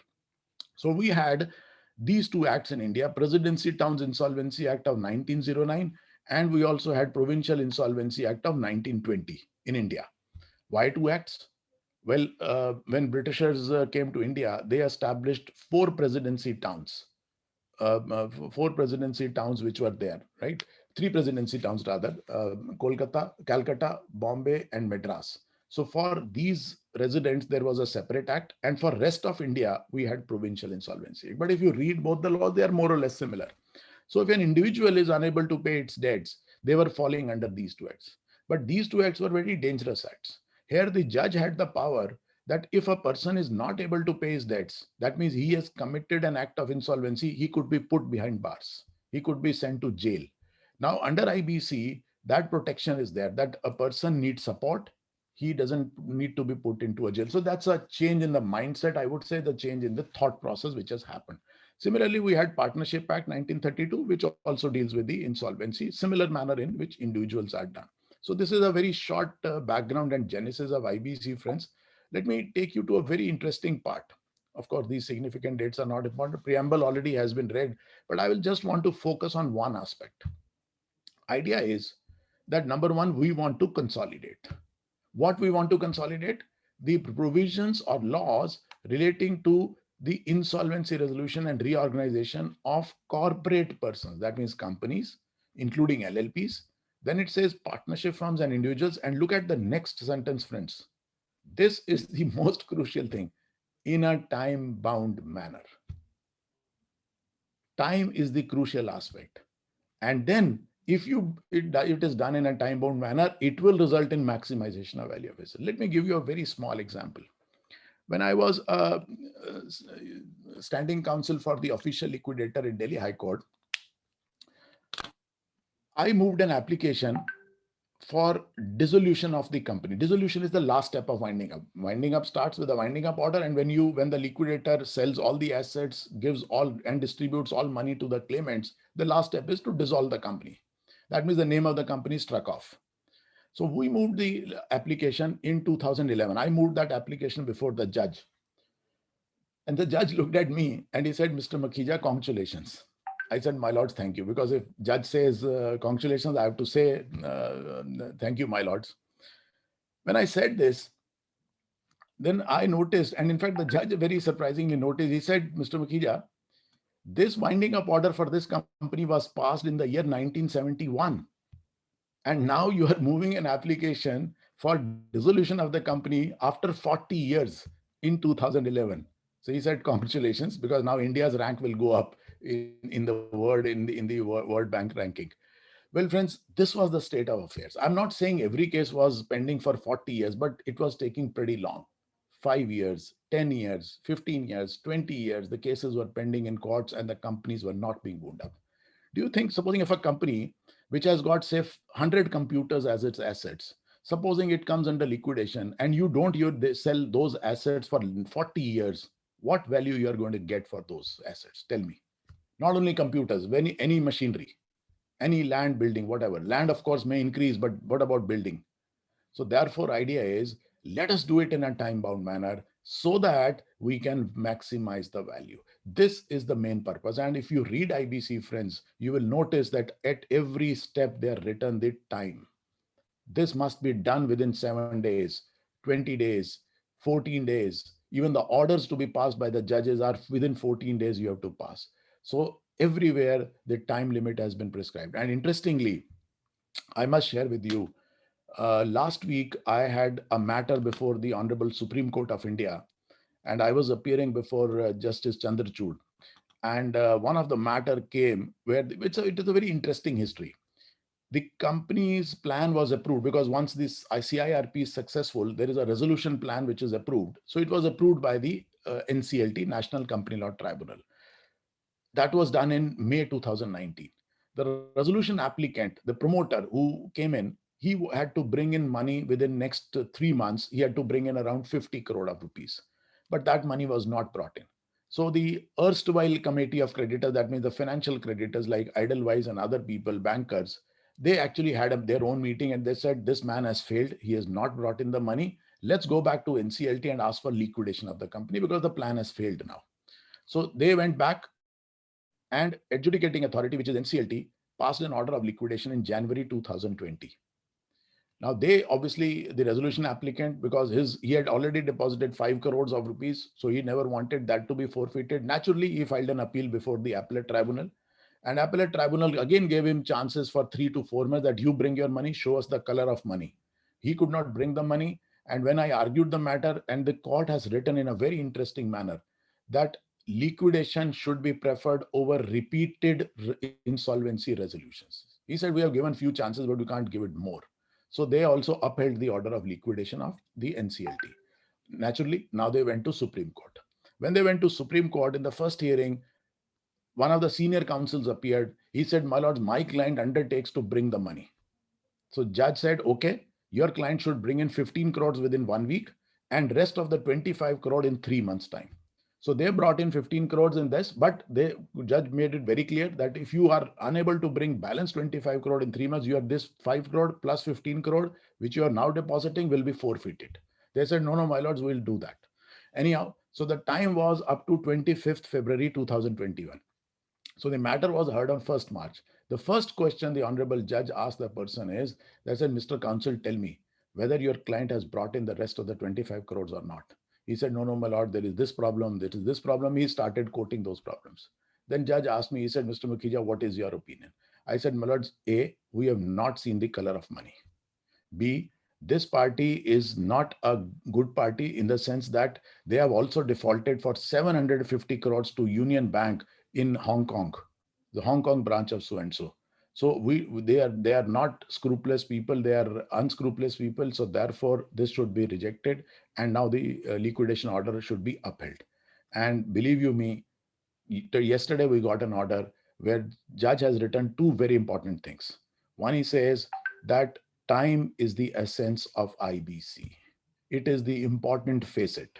So we had these 2 acts in India, Presidency Towns Insolvency Act of 1909, and we also had Provincial Insolvency Act of 1920 in India. Why 2 acts? Well, when Britishers came to India, they established 4 presidency towns. 4 presidency towns which were there, right? 3 presidency towns rather, Kolkata, Calcutta, Bombay, and Madras. So for these residents, there was a separate act, and for rest of India, we had Provincial Insolvency. But if you read both the laws, they are more or less similar. So if an individual is unable to pay its debts, they were falling under these 2 acts. But these 2 acts were very dangerous acts. Here the judge had the power that if a person is not able to pay his debts, that means he has committed an act of insolvency, he could be put behind bars. He could be sent to jail. Now, under IBC, that protection is there, that a person needs support. He doesn't need to be put into a jail. So that's a change in the mindset. I would say the change in the thought process which has happened. Similarly, we had Partnership Act 1932, which also deals with the insolvency, similar manner in which individuals are done. So this is a very short background and genesis of IBC, friends. Let me take you to a very interesting part. Of course, these significant dates are not important. Preamble already has been read, but I will just want to focus on one aspect. Idea is that number one, we want to consolidate. What we want to consolidate? The provisions or laws relating to the insolvency resolution and reorganization of corporate persons. That means companies, including LLPs. Then it says partnership firms and individuals. And look at the next sentence, friends. This is the most crucial thing, in a time-bound manner. Time is the crucial aspect. And then if it is done in a time-bound manner, it will result in maximization of value of asset. Let me give you a very small example. When I was standing counsel for the official liquidator in Delhi High Court, I moved an application for dissolution of the company. Dissolution is the last step of winding up. Winding up starts with a winding up order, and when the liquidator sells all the assets, gives all and distributes all money to the claimants, the last step is to dissolve the company. That means the name of the company is struck off. So we moved the application in 2011. I moved that application before the judge. And the judge looked at me and he said, "Mr. Makhija, congratulations." I said, "My lords, thank you." Because if judge says congratulations, I have to say thank you, my lords. When I said this, then I noticed, and in fact, the judge very surprisingly noticed, he said, "Mr. Makhija, this winding up order for this company was passed in the year 1971. And now you are moving an application for dissolution of the company after 40 years in 2011. So he said, "Congratulations," because now India's rank will go up in the World Bank ranking. Well, friends, this was the state of affairs. I'm not saying every case was pending for 40 years, but it was taking pretty long. 5 years, 10 years, 15 years, 20 years, the cases were pending in courts and the companies were not being wound up. Do you think, supposing if a company which has got, say, 100 computers as its assets, supposing it comes under liquidation and you don't sell those assets for 40 years, what value you are going to get for those assets? Tell me. Not only computers, any machinery, any land, building, whatever. Land, of course, may increase, but what about building? So therefore, idea is, let us do it in a time-bound manner so that we can maximize the value. This is the main purpose. And if you read IBC, friends, you will notice that at every step they are written the time. This must be done within 7 days, 20 days, 14 days. Even the orders to be passed by the judges are within 14 days you have to pass. So everywhere the time limit has been prescribed. And interestingly, I must share with you, last week I had a matter before the Honorable Supreme Court of India, and I was appearing before Justice Chandrachud. And one of the matter came where it is a very interesting history. The company's plan was approved because once this ICIRP is successful, there is a resolution plan which is approved. So it was approved by the NCLT, National Company Law Tribunal. That was done in May 2019. The resolution applicant, the promoter who came in, he had to bring in money within next 3 months. He had to bring in around 50 crore of rupees, but that money was not brought in. So the erstwhile committee of creditors, that means the financial creditors like Edelweiss and other people, bankers, they actually had their own meeting and they said, "This man has failed. He has not brought in the money. Let's go back to NCLT and ask for liquidation of the company because the plan has failed now." So they went back, and adjudicating authority, which is NCLT, passed an order of liquidation in January 2020. Now they obviously, the resolution applicant, because he had already deposited 5 crores of rupees, so he never wanted that to be forfeited. Naturally, he filed an appeal before the appellate tribunal, and appellate tribunal again gave him chances for 3 to 4 months that you bring your money, show us the color of money. He could not bring the money. And when I argued the matter, and the court has written in a very interesting manner that liquidation should be preferred over repeated insolvency resolutions. He said, "We have given few chances, but we can't give it more." So they also upheld the order of liquidation of the NCLT. Naturally, now they went to Supreme Court. When they went to Supreme Court in the first hearing, one of the senior counsels appeared. He said, my lords, my client undertakes to bring the money. So judge said, okay, your client should bring in 15 crores within 1 week and rest of the 25 crore in 3 months time. So they brought in 15 crores in this, but the judge made it very clear that if you are unable to bring balance 25 crore in 3 months, you have this 5 crore plus 15 crore, which you are now depositing, will be forfeited. They said, no, my lords, we'll do that. Anyhow, so the time was up to 25th February 2021. So the matter was heard on 1st March. The first question the honorable judge asked the person is, they said, Mr. Counsel, tell me whether your client has brought in the rest of the 25 crores or not. He said, no, my lord, there is this problem, there is this problem. He started quoting those problems. Then judge asked me, he said, Mr. Mukhija, what is your opinion? I said, my lords, A, we have not seen the color of money. B, this party is not a good party in the sense that they have also defaulted for 750 crores to Union Bank in Hong Kong, the Hong Kong branch of so-and-so. So they are not scrupulous people, they are unscrupulous people. So therefore, this should be rejected. And now the liquidation order should be upheld. And believe you me, yesterday we got an order where judge has written two very important things. One, he says that time is the essence of IBC. It is the important facet.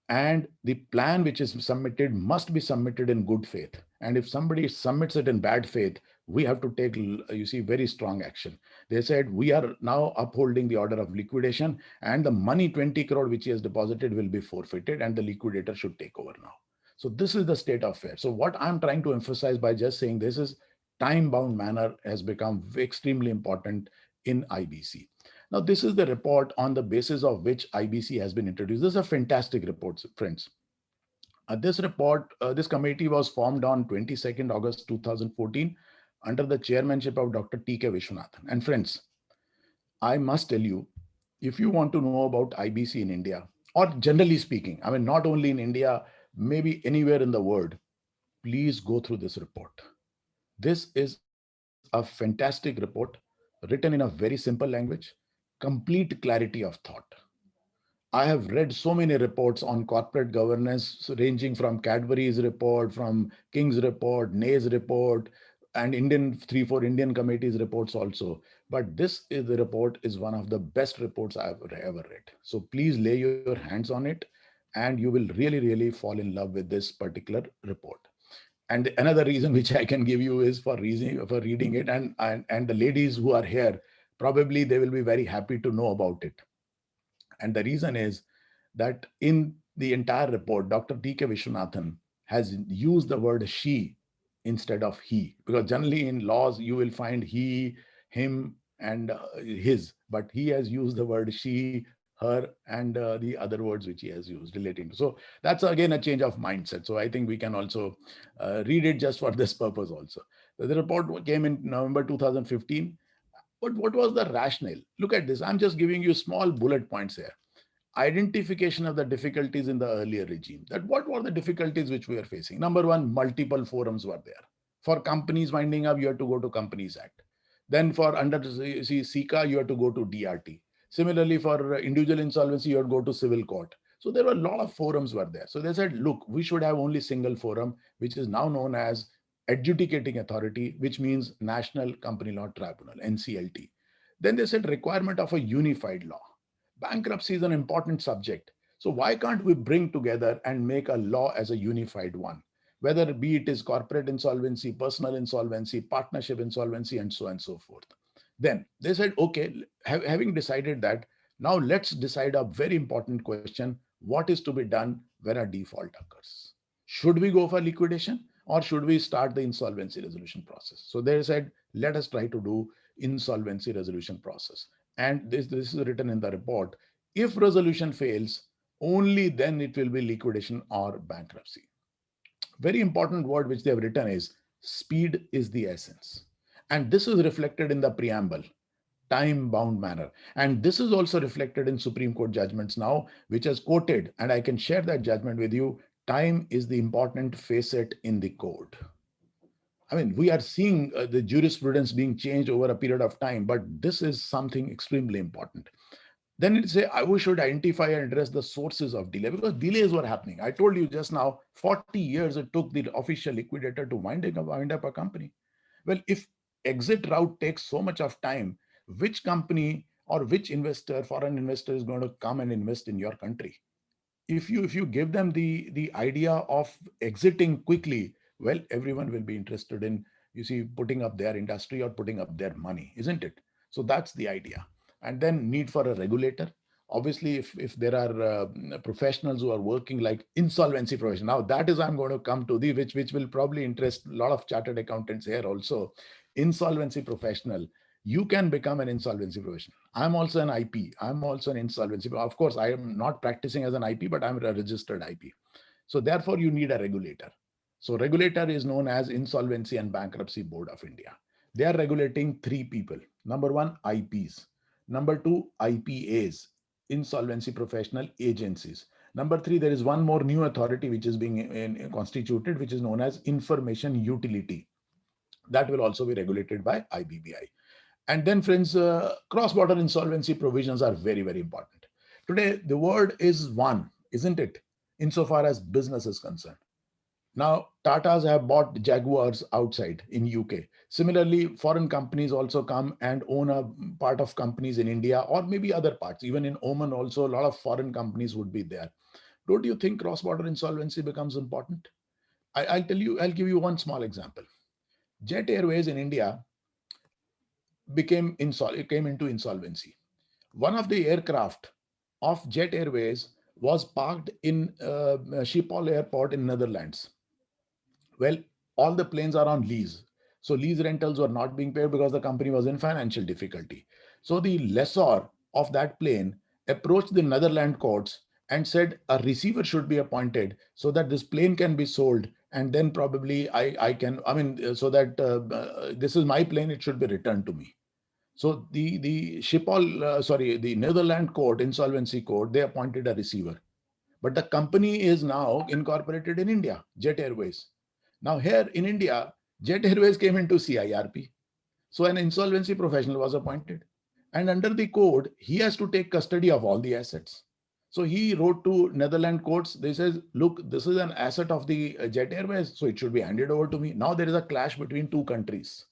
And the plan which is submitted must be submitted in good faith. And if somebody submits it in bad faith, we have to take, you see, very strong action. They said, we are now upholding the order of liquidation and the money 20 crore which he has deposited will be forfeited and the liquidator should take over now. So this is the state of affairs. So what I'm trying to emphasize by just saying this is time-bound manner has become extremely important in IBC. Now, this is the report on the basis of which IBC has been introduced. This is a fantastic report, friends. This report, this committee was formed on 22nd August 2014 under the chairmanship of Dr. T.K. Vishwanathan. And friends, I must tell you, if you want to know about IBC in India, or generally speaking, I mean, not only in India, maybe anywhere in the world, please go through this report. This is a fantastic report written in a very simple language, complete clarity of thought. I have read so many reports on corporate governance, ranging from Cadbury's report, from King's report, Nay's report, and 3-4 Indian committees reports also. But this is the report is one of the best reports I've ever read. So please lay your hands on it and you will really, really fall in love with this particular report. And another reason which I can give you is for reading it, and the ladies who are here, probably they will be very happy to know about it. And the reason is that in the entire report, Dr. T.K. Vishwanathan has used the word she instead of he, because generally in laws, you will find he, him, and his, but he has used the word she, her, and the other words which he has used relating to. So that's again a change of mindset. So I think we can also read it just for this purpose also. The report came in November 2015. But what was the rationale? Look at this. I'm just giving you small bullet points here. Identification of the difficulties in the earlier regime. That what were the difficulties which we are facing? Number one, multiple forums were there. For companies winding up, you have to go to Companies Act. Then for under SICA, you have to go to DRT. Similarly, for individual insolvency, you have to go to civil court. So there were a lot of forums were there. So they said, look, we should have only single forum, which is now known as adjudicating authority, which means National Company Law Tribunal, NCLT. Then they said requirement of a unified law. Bankruptcy is an important subject. So why can't we bring together and make a law as a unified one? Whether be it is corporate insolvency, personal insolvency, partnership insolvency, and so on and so forth. Then they said, okay, having decided that, now let's decide a very important question. What is to be done when a default occurs? Should we go for liquidation? Or should we start the insolvency resolution process? So they said, let us try to do insolvency resolution process. And this is written in the report. If resolution fails, only then it will be liquidation or bankruptcy. Very important word which they have written is speed is the essence. And this is reflected in the preamble, time-bound manner. And this is also reflected in Supreme Court judgments now, which has quoted, and I can share that judgment with you, time is the important facet in the code. I mean, we are seeing the jurisprudence being changed over a period of time, but this is something extremely important. Then it say, we should identify and address the sources of delay, because delays were happening. I told you just now, 40 years it took the official liquidator to wind up a company. Well, if exit route takes so much of time, which company or which investor, foreign investor, is going to come and invest in your country? If you give them the idea of exiting quickly, well, everyone will be interested in, you see, putting up their industry or putting up their money, isn't it? So that's the idea. And then need for a regulator. Obviously, if there are professionals who are working like insolvency professional, now that is, I'm going to come to the which will probably interest a lot of chartered accountants here also. Insolvency professional, you can become an insolvency professional. I'm also an IP. I'm also an insolvency. Of course, I am not practicing as an IP, but I'm a registered IP. So therefore, you need a regulator. So regulator is known as Insolvency and Bankruptcy Board of India. They are regulating three people. Number one, IPs. Number two, IPAs, insolvency professional agencies. Number three, there is one more new authority which is being constituted, which is known as Information Utility. That will also be regulated by IBBI. And then, friends, cross-border insolvency provisions are very, very important. Today, the word is one, isn't it? Insofar as business is concerned. Now, Tatas have bought Jaguars outside in UK. Similarly, foreign companies also come and own a part of companies in India or maybe other parts. Even in Oman also, a lot of foreign companies would be there. Don't you think cross-border insolvency becomes important? I'll give you one small example. Jet Airways in India came into insolvency. One of the aircraft of Jet Airways was parked in Schiphol Airport in Netherlands. Well, all the planes are on lease. So lease rentals were not being paid because the company was in financial difficulty. So the lessor of that plane approached the Netherlands courts and said a receiver should be appointed so that this plane can be sold. And then probably so that this is my plane, it should be returned to me. So the Schiphol, the Netherlands court, insolvency court, they appointed a receiver. But the company is now incorporated in India, Jet Airways. Now here in India, Jet Airways came into CIRP. So an insolvency professional was appointed. And under the code, he has to take custody of all the assets. So he wrote to Netherlands courts. They says, look, this is an asset of the Jet Airways, so it should be handed over to me. Now there is a clash between two countries.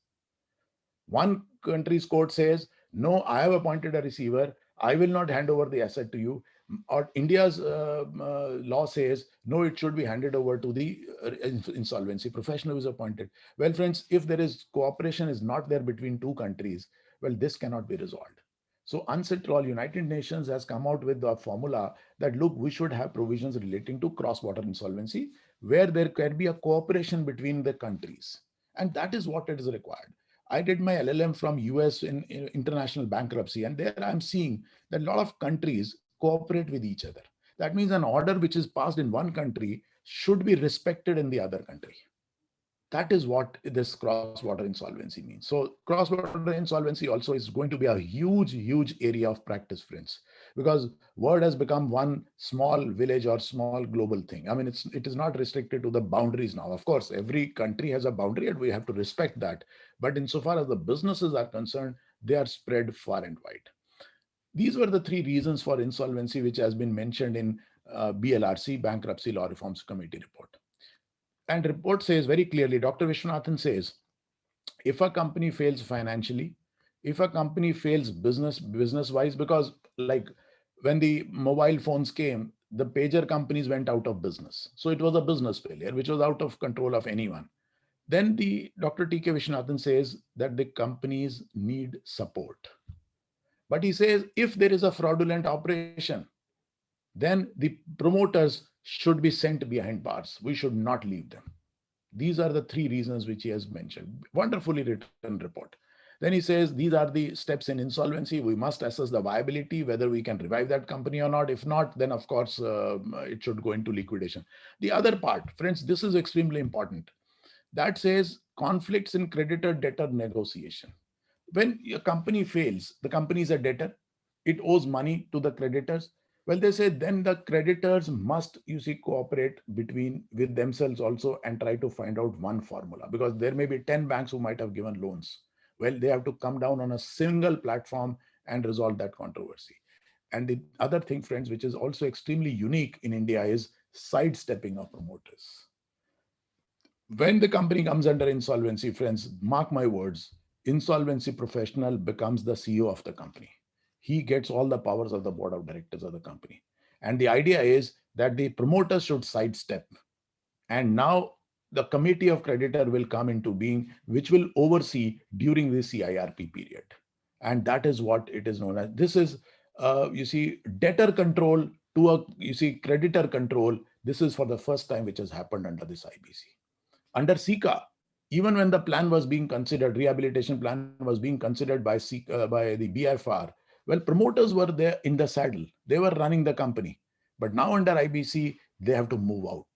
One country's court says, no, I have appointed a receiver. I will not hand over the asset to you. Or India's law says, no, it should be handed over to the insolvency professional who is appointed. Well, friends, if there is cooperation is not there between two countries, well, this cannot be resolved. So UNCITRAL, United Nations, has come out with the formula that, look, we should have provisions relating to cross-border insolvency where there can be a cooperation between the countries. And that is what it is required. I did my LLM from US in international bankruptcy, and there I'm seeing that a lot of countries cooperate with each other. That means an order which is passed in one country should be respected in the other country. That is what this cross-border insolvency means. So cross-border insolvency also is going to be a huge, huge area of practice, friends, because world has become one small village or small global thing. I mean, it is not restricted to the boundaries now. Of course, every country has a boundary and we have to respect that. But insofar as the businesses are concerned, they are spread far and wide. These were the three reasons for insolvency, which has been mentioned in BLRC, Bankruptcy Law Reforms Committee report. And report says very clearly, Dr. Vishwanathan says, if a company fails financially, if a company fails business-wise, because like when the mobile phones came, the pager companies went out of business. So it was a business failure, which was out of control of anyone. Then the Dr. T.K. Vishwanathan says that the companies need support. But he says, if there is a fraudulent operation, then the promoters should be sent behind bars. We should not leave them. These are the three reasons which he has mentioned. Wonderfully written report. Then he says, these are the steps in insolvency. We must assess the viability, whether we can revive that company or not. If not, then of course, it should go into liquidation. The other part, friends, this is extremely important. That says conflicts in creditor-debtor negotiation. When a company fails, the company is a debtor. It owes money to the creditors. Well, they say then the creditors must, cooperate with themselves also and try to find out one formula, because there may be 10 banks who might have given loans. Well, they have to come down on a single platform and resolve that controversy. And the other thing, friends, which is also extremely unique in India is sidestepping of promoters. When the company comes under insolvency, friends, mark my words, insolvency professional becomes the CEO of the company. He gets all the powers of the board of directors of the company. And the idea is that the promoter should sidestep. And now the committee of creditor will come into being, which will oversee during the CIRP period. And that is what it is known as. This is, you see, debtor control to a, you see, creditor control. This is for the first time which has happened under this IBC. Under SICA, even when the plan was being considered, rehabilitation plan was being considered by by the BFR, well, promoters were there in the saddle. They were running the company. But now under IBC, they have to move out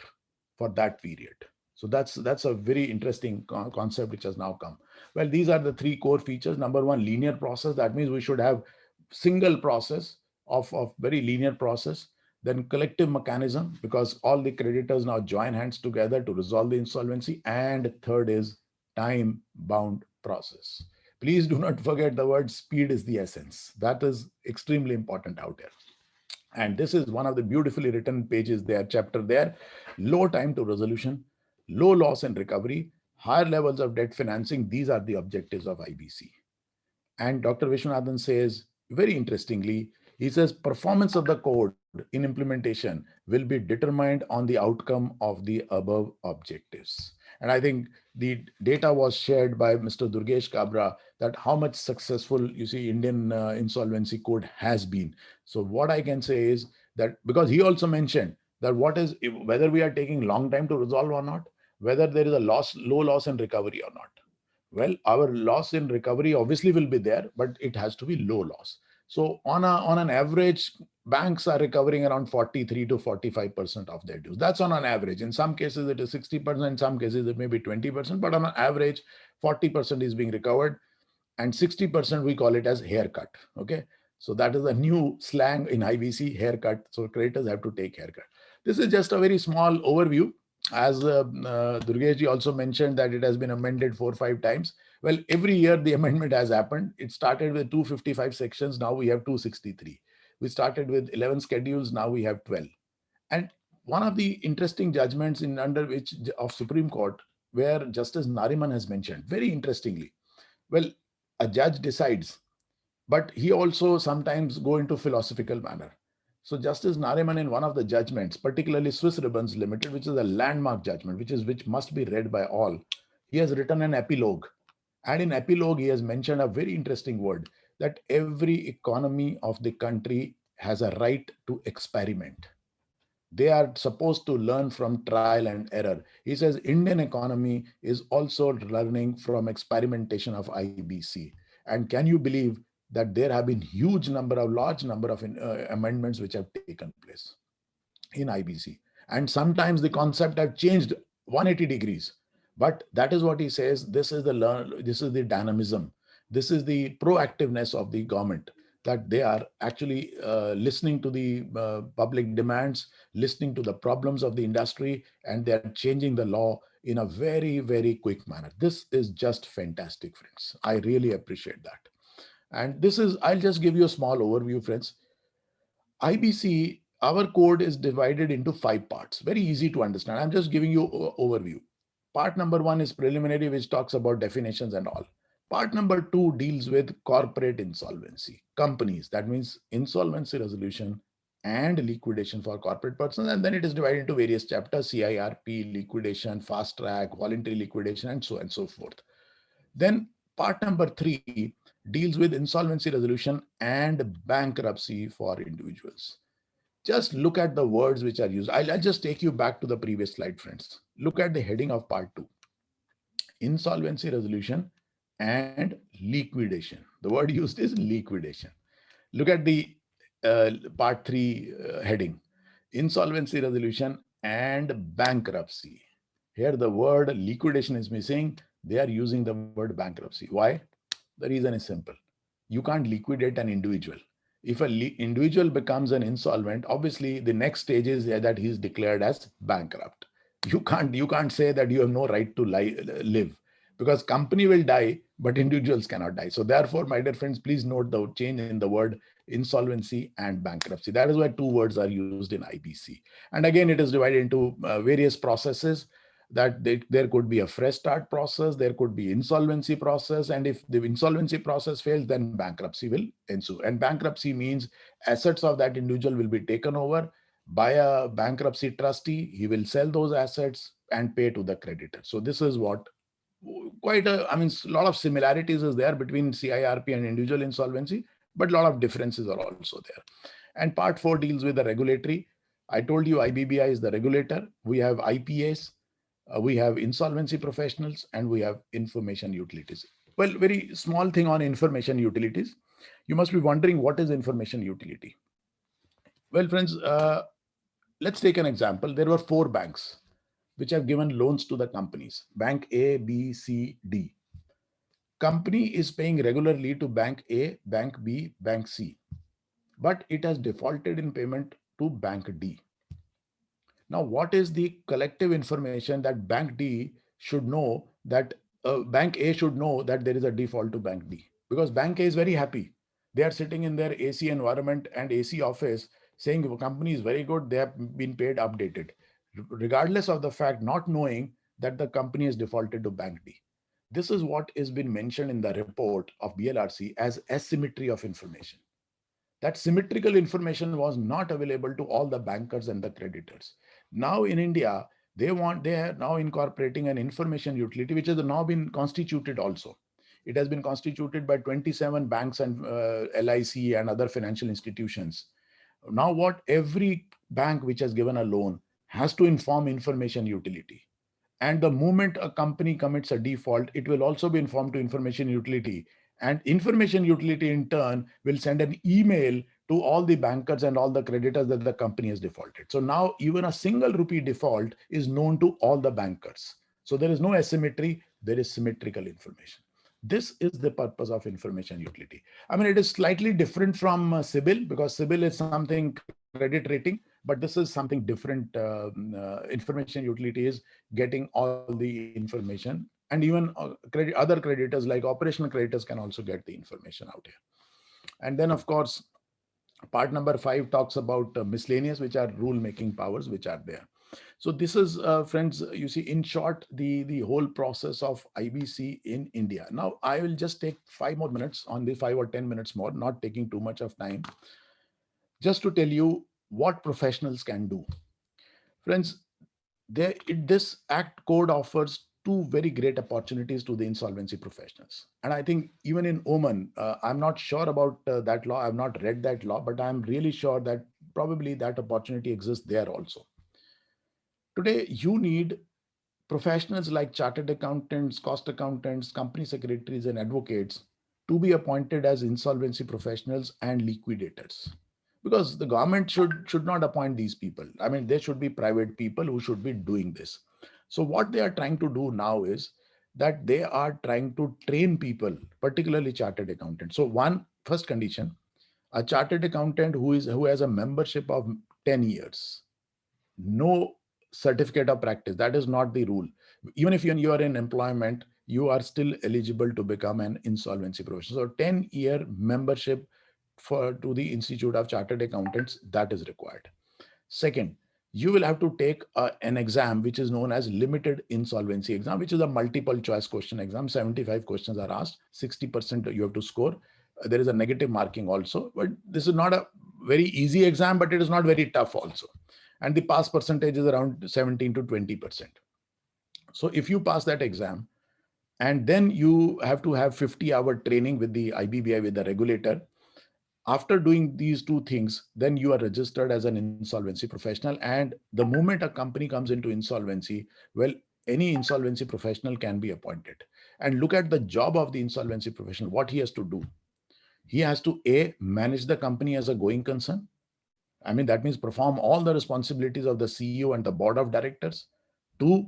for that period. So that's a very interesting concept which has now come. Well, these are the three core features. Number one, linear process. That means we should have single process of very linear process. Then collective mechanism, because all the creditors now join hands together to resolve the insolvency. And third is time-bound process. Please do not forget the word speed is the essence. That is extremely important out there. And this is one of the beautifully written pages there, chapter there. Low time to resolution, low loss and recovery, higher levels of debt financing. These are the objectives of IBC. And Dr. Vishwanathan says, very interestingly, he says performance of the code in implementation will be determined on the outcome of the above objectives. And I think the data was shared by Mr. Durgesh Kabra that how much successful, you see, Indian insolvency code has been. So what I can say is that, because he also mentioned that whether we are taking long time to resolve or not, whether there is a low loss and recovery or not. Well, our loss in recovery obviously will be there, but it has to be low loss. So on an average, banks are recovering around 43 to 45% of their dues. That's on an average. In some cases, it is 60%. In some cases, it may be 20%. But on an average, 40% is being recovered. And 60% we call it as haircut. Okay. So that is a new slang in IBC, haircut. So creditors have to take haircut. This is just a very small overview. As Durgesh also mentioned that it has been amended 4 or 5 times. Well, every year the amendment has happened. It started with 255 sections. Now we have 263. We started with 11 schedules. Now we have 12. And one of the interesting judgments of Supreme Court, where Justice Nariman has mentioned, very interestingly, well, a judge decides, but he also sometimes go into philosophical manner. So Justice Nariman, in one of the judgments, particularly Swiss Ribbons Limited, which is a landmark judgment, which must be read by all, he has written an epilogue. And in epilogue, he has mentioned a very interesting word, that every economy of the country has a right to experiment. They are supposed to learn from trial and error. He says Indian economy is also learning from experimentation of IBC. And can you believe that there have been large number of amendments which have taken place in IBC. And sometimes the concept have changed 180 degrees. But that is what he says. This is the dynamism. This is the proactiveness of the government, that they are actually listening to the public demands, listening to the problems of the industry, and they're changing the law in a very, very quick manner. This is just fantastic, friends. I really appreciate that. And I'll just give you a small overview, friends. IBC, our code is divided into 5 parts. Very easy to understand. I'm just giving you an overview. Part number 1 is preliminary, which talks about definitions and all. Part number 2 deals with corporate insolvency, companies. That means insolvency resolution and liquidation for corporate persons. And then it is divided into various chapters, CIRP, liquidation, fast track, voluntary liquidation, and so on and so forth. Then part number 3 deals with insolvency resolution and bankruptcy for individuals. Just look at the words which are used. I'll just take you back to the previous slide, friends. Look at the heading of part 2. Insolvency resolution and liquidation. The word used is liquidation. Look at the part 3 heading. Insolvency resolution and bankruptcy. Here the word liquidation is missing. They are using the word bankruptcy. Why? The reason is simple. You can't liquidate an individual. If an individual becomes an insolvent, obviously the next stage is that he is declared as bankrupt. You can't say that you have no right to live, because company will die, but individuals cannot die. So therefore, my dear friends, please note the change in the word insolvency and bankruptcy. That is why two words are used in IBC. And again, it is divided into various processes, that there could be a fresh start process, there could be insolvency process, and if the insolvency process fails, then bankruptcy will ensue. And bankruptcy means assets of that individual will be taken over by a bankruptcy trustee. He will sell those assets and pay to the creditor. So this is what a lot of similarities is there between CIRP and individual insolvency, but a lot of differences are also there. And part 4 deals with the regulatory. I told you IBBI is the regulator. We have IPAs, we have insolvency professionals, and we have information utilities. Well, very small thing on information utilities. You must be wondering, what is information utility? Well, friends, let's take an example. There were 4 banks which have given loans to the companies. Bank A, B, C, D. Company is paying regularly to Bank A, Bank B, Bank C, but it has defaulted in payment to Bank D. Now, what is the collective information that Bank D should know, that Bank A should know that there is a default to Bank D? Because Bank A is very happy. They are sitting in their AC environment and AC office saying the company is very good, they have been paid, updated, regardless of the fact, not knowing that the company is defaulted to Bank D. This is what has been mentioned in the report of BLRC as asymmetry of information. That symmetrical information was not available to all the bankers and the creditors. Now in India, they are now incorporating an information utility, which has now been constituted also. It has been constituted by 27 banks and LIC and other financial institutions. Now what every bank which has given a loan has to inform information utility. And the moment a company commits a default, it will also be informed to information utility. And information utility in turn will send an email to all the bankers and all the creditors that the company has defaulted. So now even a single rupee default is known to all the bankers. So there is no asymmetry, there is symmetrical information. This is the purpose of information utility. I mean, it is slightly different from CIBIL, because CIBIL is something credit rating, but this is something different. Information utility is getting all the information, and even other creditors like operational creditors can also get the information out here. And then of course, part number 5 talks about miscellaneous, which are rule-making powers which are there. So this is, friends, you see, in short, the whole process of IBC in India. Now, I will just take 5 more minutes on the 5 or 10 minutes more, not taking too much of time, just to tell you what professionals can do. Friends, this Act code offers 2 very great opportunities to the insolvency professionals. And I think even in Oman, I'm not sure about that law. I've not read that law, but I'm really sure that probably that opportunity exists there also. Today, you need professionals like chartered accountants, cost accountants, company secretaries, and advocates to be appointed as insolvency professionals and liquidators. Because the government should not appoint these people. I mean, there should be private people who should be doing this. So what they are trying to do now is that they are trying to train people, particularly chartered accountants. So first condition, a chartered accountant who has a membership of 10 years, no certificate of practice. That is not the rule. Even if you are in employment, you are still eligible to become an insolvency professional. So 10-year membership to the Institute of Chartered Accountants, that is required. Second, you will have to take an exam which is known as limited insolvency exam, which is a multiple choice question exam. 75 questions are asked, 60% you have to score. There is a negative marking also, but this is not a very easy exam, but it is not very tough also. And the pass percentage is around 17 to 20%. So if you pass that exam, and then you have to have 50-hour training with the IBBI, with the regulator. After doing these 2 things, then you are registered as an insolvency professional. And the moment a company comes into insolvency, well, any insolvency professional can be appointed. And look at the job of the insolvency professional, what he has to do. He has to A, manage the company as a going concern. I mean, that means perform all the responsibilities of the CEO and the board of directors. 2,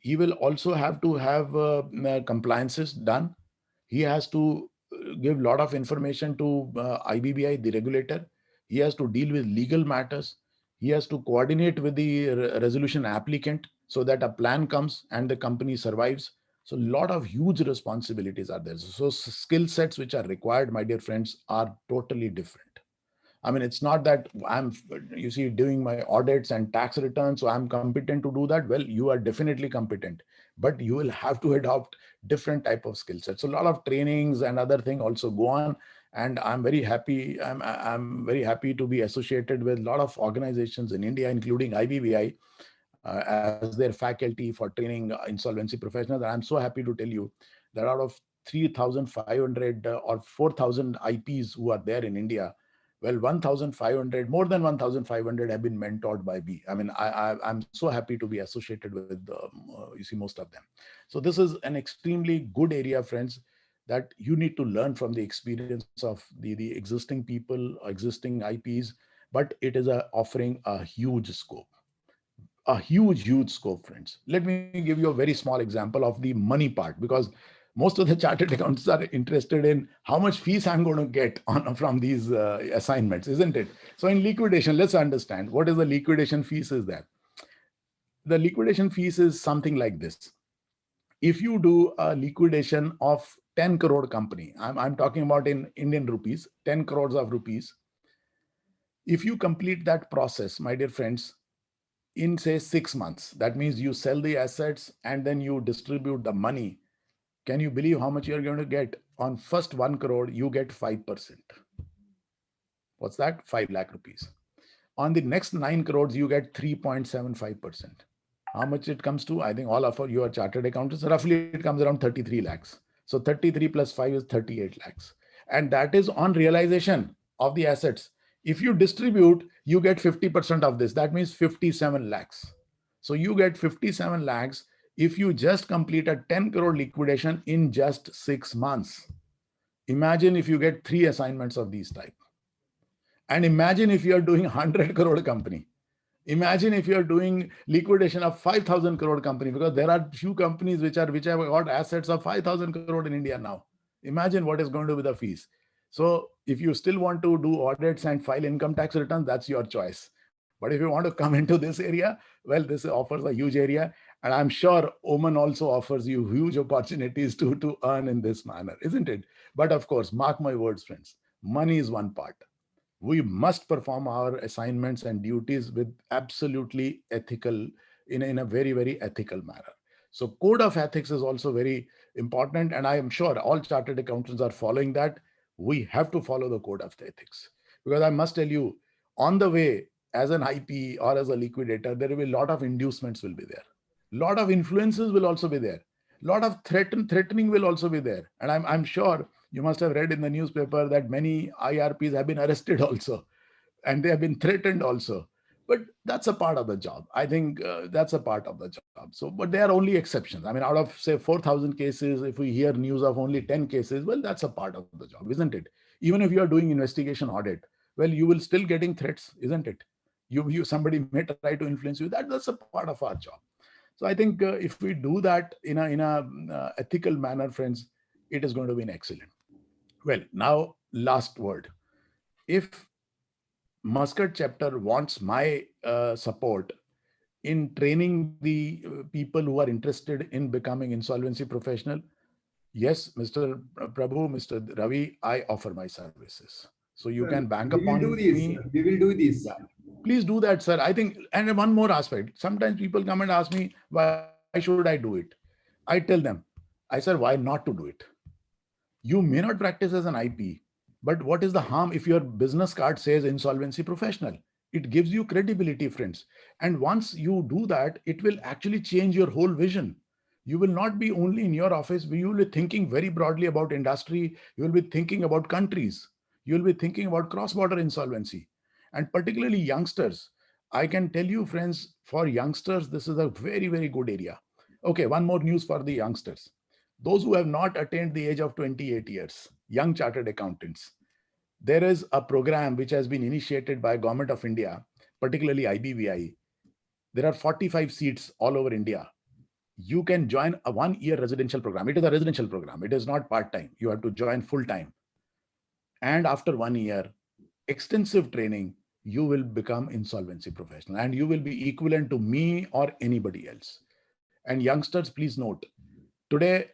he will also have to have compliances done. He has to give a lot of information to IBBI, the regulator. He has to deal with legal matters. He has to coordinate with the resolution applicant so that a plan comes and the company survives. So a lot of huge responsibilities are there. So skill sets which are required, my dear friends, are totally different. I mean, it's not that I'm, you see, doing my audits and tax returns, so I'm competent to do that. Well, you are definitely competent, but you will have to adopt different type of skill sets. So a lot of trainings and other things also go on. And I'm very happy. I'm very happy to be associated with a lot of organizations in India, including IBBI, as their faculty for training insolvency professionals. And I'm so happy to tell you that out of 3,500 or 4,000 IPs who are there in India, well, 1,500, more than 1,500 have been mentored by me. I mean, I'm so happy to be associated with, you see, most of them. So this is an extremely good area, friends, that you need to learn from the experience of the existing people, existing IPs, but it is offering a huge scope. A huge scope, friends. Let me give you a very small example of the money part, because most of the chartered accountants are interested in how much fees I'm going to get from these assignments, isn't it? So in liquidation, let's understand what is the liquidation fees is that. The liquidation fees is something like this. If you do a liquidation of 10 crore company, I'm talking about in Indian rupees, 10 crores of rupees. If you complete that process, my dear friends, in say 6 months, that means you sell the assets and then you distribute the money. Can you believe how much you're going to get? On first 1 crore, you get 5%. What's that? 5 lakh rupees. On the next 9 crores, you get 3.75%. How much it comes to? I think all of you are chartered accountants. Roughly, it comes around 33 lakhs. So 33 plus 5 is 38 lakhs. And that is on realization of the assets. If you distribute, you get 50% of this. That means 57 lakhs. So you get 57 lakhs if you just complete a 10 crore liquidation in just 6 months. Imagine if you get 3 assignments of these type. And imagine if you are doing 100 crore company. Imagine if you are doing liquidation of 5,000 crore company, because there are few companies which have got assets of 5,000 crore in India now. Imagine what is going to be the fees. So if you still want to do audits and file income tax returns, that's your choice. But if you want to come into this area, well, this offers a huge area. And I'm sure Oman also offers you huge opportunities to earn in this manner, isn't it? But of course, mark my words, friends, money is one part. We must perform our assignments and duties with absolutely ethical, in a very, very ethical manner. So code of ethics is also very important. And I am sure all chartered accountants are following that. We have to follow the code of ethics, because I must tell you, on the way, as an IP or as a liquidator, there will be a lot of inducements will be there. A lot of influences will also be there. A lot of threatening will also be there. And I'm sure you must have read in the newspaper that many IRPs have been arrested also, and they have been threatened also. But that's a part of the job. I think that's a part of the job. So, but they are only exceptions. I mean, out of say 4,000 cases, if we hear news of only 10 cases, well, that's a part of the job, isn't it? Even if you are doing investigation audit, well, you will still getting threats, isn't it? Somebody may try to influence you. That's a part of our job. So I think if we do that in a ethical manner, friends, it is going to be an excellent. Well, now last word. If Muscat chapter wants my support in training the people who are interested in becoming insolvency professional, yes, Mr. Prabhu, Mr. Ravi, I offer my services. So you can bank upon me.
We will do this.
Yeah. Please do that, sir. I think, and one more aspect. Sometimes people come and ask me, why should I do it? I tell them, I said, why not to do it? You may not practice as an IP, but what is the harm if your business card says insolvency professional? It gives you credibility, friends. And once you do that, it will actually change your whole vision. You will not be only in your office, but you will be thinking very broadly about industry. You will be thinking about countries. You will be thinking about cross-border insolvency. And particularly youngsters. I can tell you, friends, for youngsters, this is a very, very good area. Okay, one more news for the youngsters. Those who have not attained the age of 28 years, young chartered accountants, there is a program which has been initiated by Government of India, particularly IBBI. There are 45 seats all over India. You can join a 1-year residential program. It is a residential program. It is not part-time. You have to join full-time. And after 1 year, extensive training, you will become insolvency professional and you will be equivalent to me or anybody else. And youngsters, please note, today,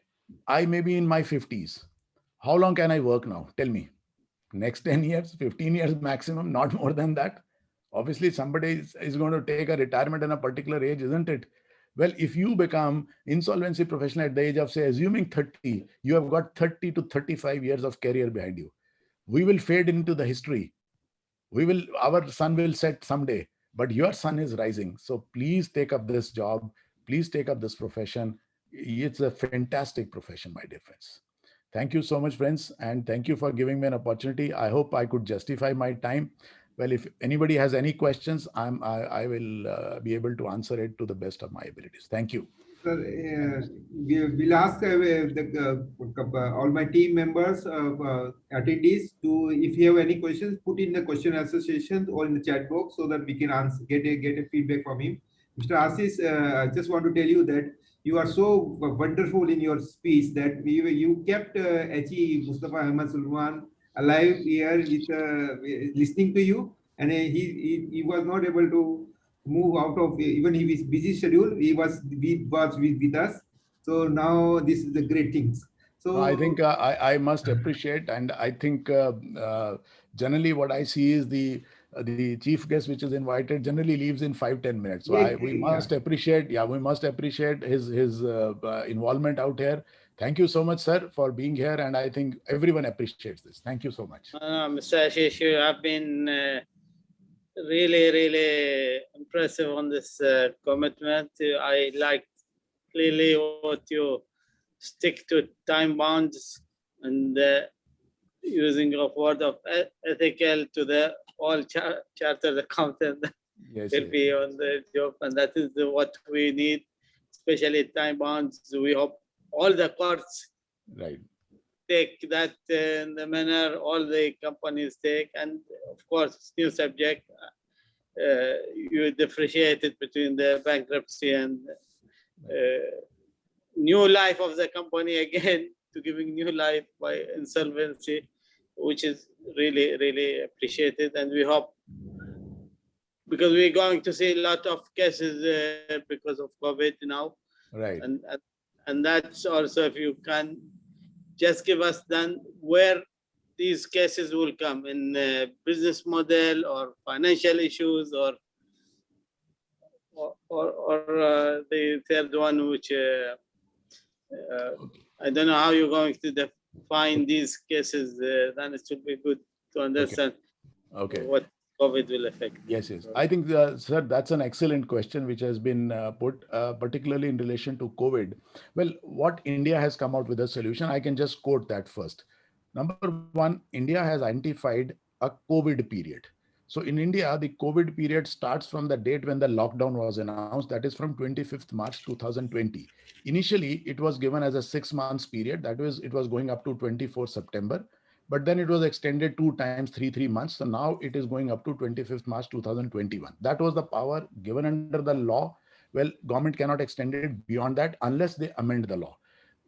I may be in my 50s. How long can I work now? Tell me. next 10 years, 15 years maximum, not more than that. Obviously, somebody is going to take a retirement in a particular age, isn't it? Well, if you become insolvency professional at the age of, say, assuming 30, you have got 30 to 35 years of career behind you. We will fade into the history. Our sun will set someday, but your sun is rising. So please take up this job. Please take up this profession. It's a fantastic profession, my dear friends. Thank you so much, friends. And thank you for giving me an opportunity. I hope I could justify my time. Well, if anybody has any questions, I will be able to answer it to the best of my abilities. Thank you.
Sir, we'll ask all my team members, attendees, to, if you have any questions, put in the question answer session or in the chat box so that we can answer, get a feedback from him. Mr. Assis, I just want to tell you that you are so wonderful in your speech that you kept HE Mustafa Ahmed Sulman alive here with listening to you, and he was not able to move out of, even his busy schedule, he was with us. So now this is the great things. So
I think I must appreciate, and I think generally what I see is the chief guest which is invited generally leaves in 5-10 minutes. So we must appreciate, we must appreciate his involvement out here. Thank you so much, sir, for being here, and I think everyone appreciates this. Thank you so much.
Mr. Ashish, you have been really impressive on this commitment. I liked clearly what you stick to time bounds and using of word of ethical to the all chartered accountant will be on the job, and that is what we need, especially time bounds. We hope all the courts take that in the manner all the companies take, and of course new subject, you differentiate it between the bankruptcy and new life of the company again, to giving new life by insolvency, which is really appreciated. And we hope, because we're going to see a lot of cases because of COVID now, and that's also, if you can just give us then where these cases will come in business model or financial issues, or the third one, which I don't know how you're going to define these cases. Then it should be good to understand what COVID will affect.
Yes. I think, sir, that's an excellent question which has been put, particularly in relation to COVID. Well, what India has come out with a solution, I can just quote that first. Number one, India has identified a COVID period. So in India, the COVID period starts from the date when the lockdown was announced, that is from 25th March 2020. Initially, it was given as a 6 months period, that was, it was going up to 24 September, but then it was extended 2 times, 3 months. So now it is going up to 25th March 2021. That was the power given under the law. Well, government cannot extend it beyond that unless they amend the law.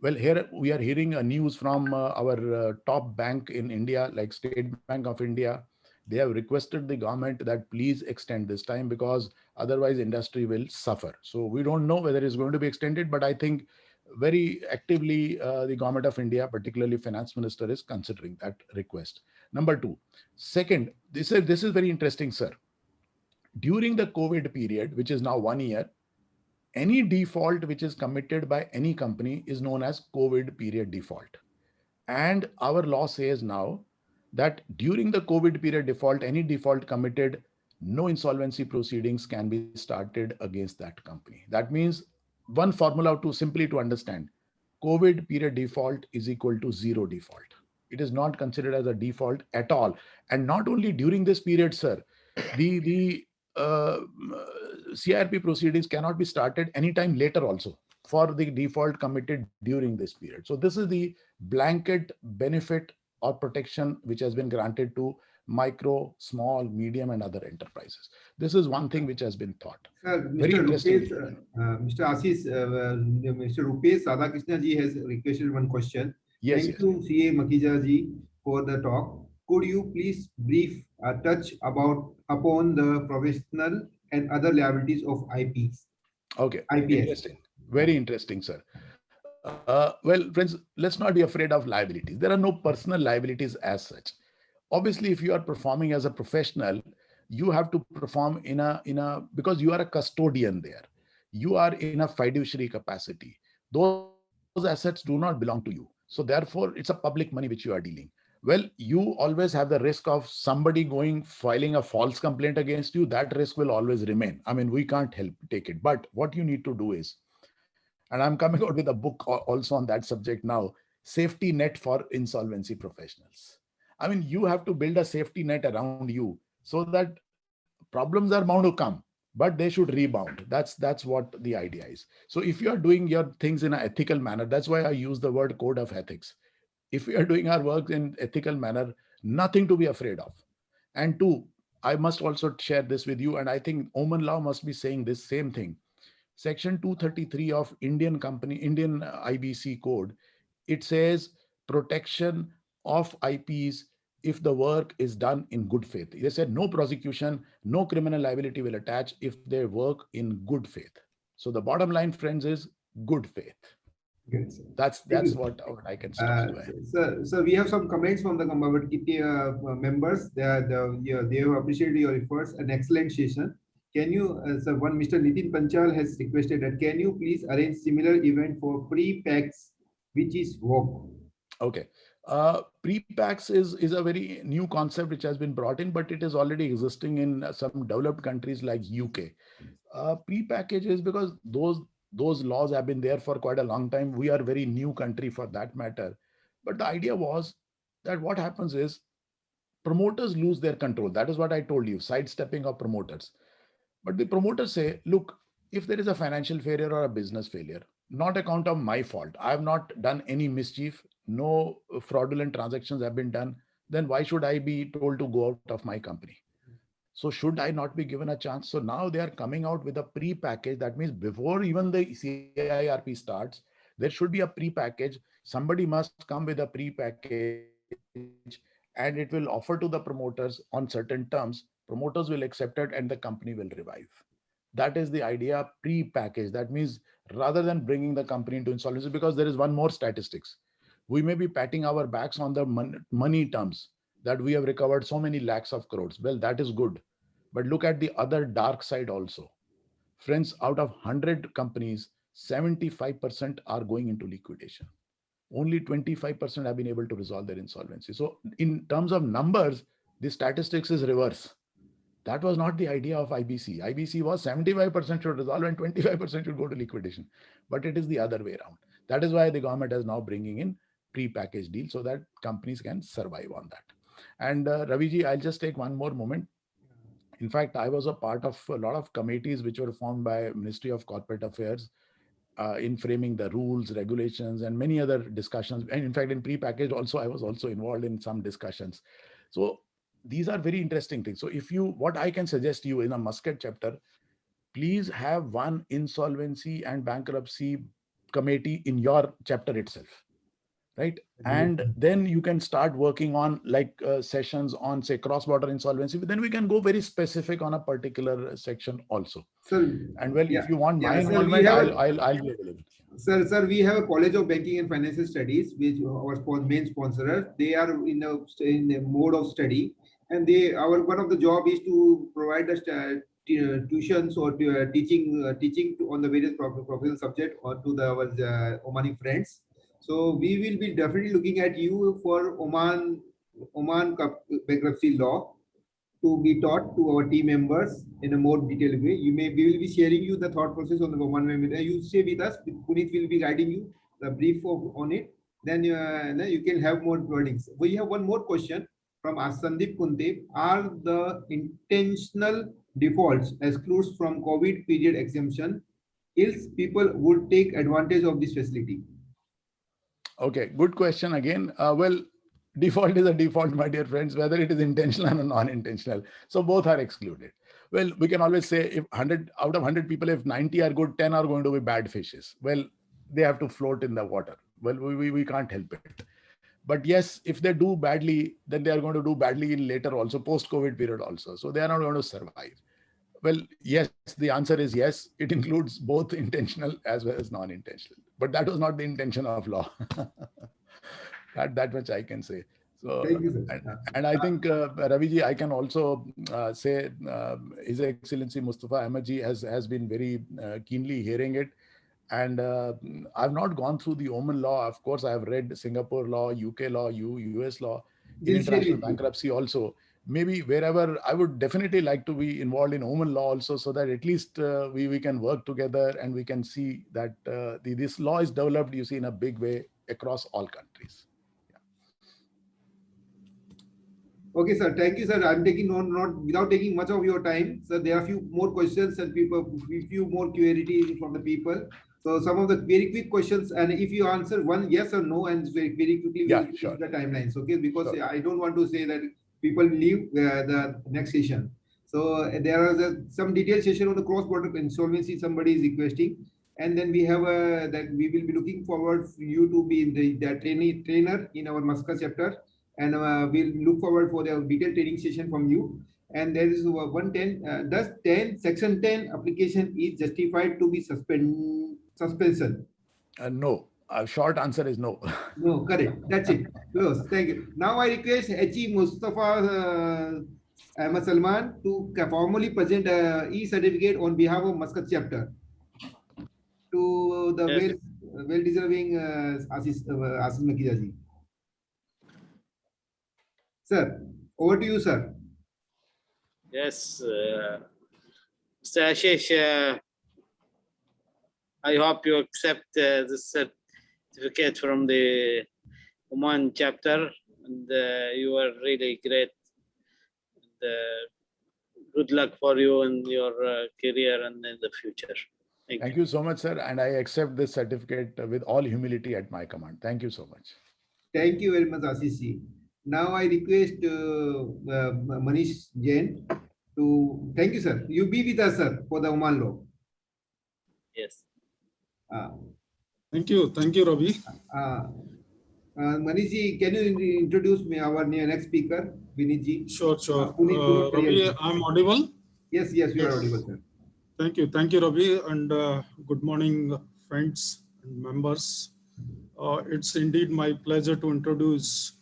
Well, here we are hearing a news from our top bank in India, like State Bank of India. They have requested the government that please extend this time, because otherwise industry will suffer. So we don't know whether it's going to be extended, but I think very actively the government of India, particularly finance minister, is considering that request. Number two. Second, this is very interesting, sir. During the COVID period, which is now 1 year, any default which is committed by any company is known as COVID period default. And our law says now that during the COVID period default, any default committed, no insolvency proceedings can be started against that company. That means one formula simply to understand, COVID period default is equal to 0 default. It is not considered as a default at all. And not only during this period, sir, the CIRP proceedings cannot be started anytime later also for the default committed during this period. So this is the blanket benefit or protection which has been granted to micro, small, medium, and other enterprises. This is one thing which has been thought. Very interesting.
Mr. Assis, Mr. Rupesh Radhakrishna ji has requested one question. Thank you, CA Makhija ji, for the talk. Could you please brief touch upon the professional and other liabilities of IPs?
Okay,
IPS.
Interesting. Very interesting, sir. Well, friends, let's not be afraid of liabilities. There are no personal liabilities as such. obviously, if you are performing as a professional, you have to perform because you are a custodian there. You are in a fiduciary capacity. Those assets do not belong to you. So therefore, it's a public money which you are dealing. Well, you always have the risk of somebody filing a false complaint against you. That risk will always remain. I mean, we can't take it. But what you need to do is, and I'm coming out with a book also on that subject now, Safety Net for Insolvency Professionals. I mean, you have to build a safety net around you so that problems are bound to come, but they should rebound. That's what the idea is. So if you are doing your things in an ethical manner, that's why I use the word code of ethics. If we are doing our work in ethical manner, nothing to be afraid of. And two, I must also share this with you, and I think Oman law must be saying this same thing. Section 233 of Indian IBC code, it says protection of IPs if the work is done in good faith. They said no prosecution, no criminal liability will attach if they work in good faith. So the bottom line, friends, is good faith.
Good, sir.
That's what I can stick to.
So we have some comments from the members. They have appreciated your efforts. An excellent session. Can you, so one Mr. Nitin Panchal has requested that, can you please arrange similar event for pre-PAX, which is work?
Okay. Pre-PAX is a very new concept which has been brought in, but it is already existing in some developed countries like UK. Pre-package is because those laws have been there for quite a long time. We are a very new country for that matter. But the idea was that what happens is promoters lose their control. That is what I told you, sidestepping of promoters. But the promoters say, look, if there is a financial failure or a business failure, not account of my fault, I have not done any mischief, no fraudulent transactions have been done, then why should I be told to go out of my company? So should I not be given a chance? So now they are coming out with a pre-package. That means before even the CIRP starts, there should be a pre-package. Somebody must come with a pre-package and it will offer to the promoters on certain terms. Promoters will accept it and the company will revive. That is the idea, pre-package. That means rather than bringing the company into insolvency, because there is one more statistics. We may be patting our backs on the money terms that we have recovered so many lakhs of crores. Well, that is good. But look at the other dark side also. Friends, out of 100 companies, 75% are going into liquidation. Only 25% have been able to resolve their insolvency. So in terms of numbers, the statistics is reverse. That was not the idea of IBC. IBC was 75% should resolve and 25% should go to liquidation. But it is the other way around. That is why the government is now bringing in pre-packaged deal so that companies can survive on that. And Raviji, I'll just take one more moment. In fact, I was a part of a lot of committees which were formed by Ministry of Corporate Affairs in framing the rules, regulations, and many other discussions. And in fact, in pre-packaged also, I was also involved in some discussions. So these are very interesting things. So if you, what I can suggest you in a Muscat chapter, please have one insolvency and bankruptcy committee in your chapter itself, right? And then you can start working on like sessions on say cross-border insolvency, but then we can go very specific on a particular section also. And well, if you want my involvement, I'll be available.
Sir, we have a College of Banking and Financial Studies, which our main sponsor. They are in a mode of study, and one of the job is to provide the tuitions or teaching on the various professional subject or to our Omani friends. So we will be definitely looking at you for Oman bankruptcy law to be taught to our team members in a more detailed way. We will be sharing you the thought process on the Oman way. You stay with us. Puneet will be guiding you the brief on it. Then you can have more wordings. We have one more question from Sandeep Kunte. Are the intentional defaults excludes from COVID period exemption? Else people would take advantage of this facility.
Okay, good question again. Well, default is a default, my dear friends, whether it is intentional or non-intentional. So both are excluded. Well, we can always say if 100 out of 100 people, if 90 are good, 10 are going to be bad fishes. Well, they have to float in the water. Well, we can't help it. But yes, if they do badly, then they are going to do badly in later also, post-COVID period also. So they are not going to survive. Well, yes, the answer is yes. It includes both intentional as well as non-intentional. But that was not the intention of law. that much I can say. So,
Thank you, sir.
and I think, Raviji, I can also say His Excellency Mustafa Ahmed ji has been very keenly hearing it. And I've not gone through the Oman law. Of course, I have read Singapore law, UK law, US law, in
We'll share
international
with you.
bankruptcy also. Maybe wherever, I would definitely like to be involved in Oman law also, so that at least we can work together and we can see that this law is developed, you see, in a big way across all countries.
Okay, sir. Thank you, sir. I'm taking not without taking much of your time. So there are a few more questions and few more queries from the people. So some of the very quick questions, and if you answer one yes or no, and very quickly
Yeah,
we'll
sure.
the timelines. Okay, because
Sure.
I don't want to say that people leave the next session. So there is some detailed session on the cross-border insolvency somebody is requesting, and then we have that we will be looking forward for you to be in the trainer in our Muscat chapter. And we'll look forward for the detailed training session from you. And there is 110. Does Section 10 application is justified to be suspension?
No. Short answer is no.
No, correct. That's it. Close. Thank you. Now I request H.E. Mustafa Ahmed Salman to formally present e-certificate on behalf of Muscat chapter to the
Yes.
well-deserving Asis Makija ji. Sir, over to you, sir.
Yes, Mr. Ashish, I hope you accept this certificate from the Oman chapter, and you are really great. And, good luck for you in your career and in the future.
Thank you so much, sir. And I accept this certificate with all humility at my command. Thank you so much.
Thank you very much, Ashish ji. Now I request Manish Jain to thank you, sir. You be with us, sir, for the Oman law.
Yes.
Thank you, Ravi.
Manish ji, can you introduce me our next speaker, Vinit ji?
Sure.
Puneet
Ravi,
ji.
I'm audible.
Yes, you are audible, sir.
Thank you, Ravi, and good morning, friends and members. It's indeed my pleasure to introduce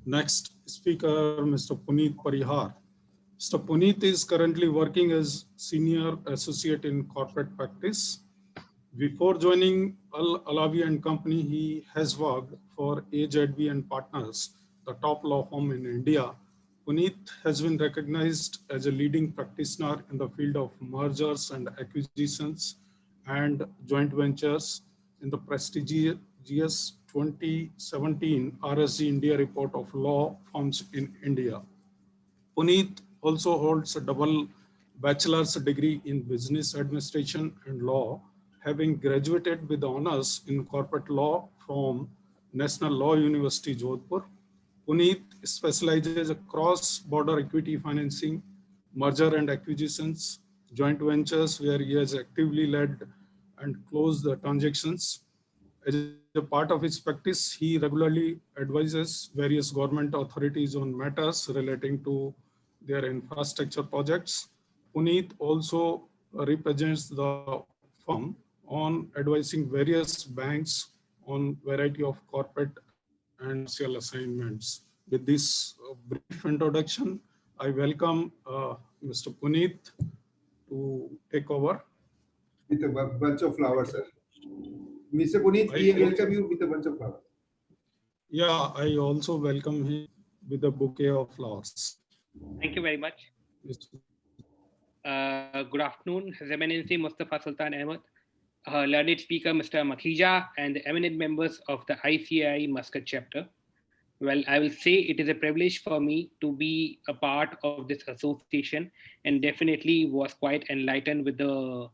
next speaker, Mr. Puneet Parihar. Mr. Puneet is currently working as Senior Associate in Corporate Practice. Before joining Alavi and Company, he has worked for AZB and Partners, the top law firm in India. Puneet has been recognized as a leading practitioner in the field of mergers and acquisitions and joint ventures in the prestigious 2017 RSG India Report of Law Firms in India. Puneet also holds a double bachelor's degree in business administration and law, having graduated with honors in corporate law from National Law University, Jodhpur. Puneet specializes across border equity financing, merger and acquisitions, joint ventures, where he has actively led and closed the transactions. As a part of his practice, he regularly advises various government authorities on matters relating to their infrastructure projects. Puneet also represents the firm on advising various banks on variety of corporate and commercial assignments. With this brief introduction, I welcome Mr. Puneet to take over.
With a bunch of flowers, sir. Mr. Puneet, we welcome you with a bunch of flowers.
Yeah, I also welcome him with a bouquet of flowers.
Thank you very much. Good afternoon, His Eminency Mustafa Sultan Ahmed, learned speaker Mr. Makhija, and the eminent members of the ICAI Muscat chapter. Well, I will say it is a privilege for me to be a part of this association, and definitely was quite enlightened with the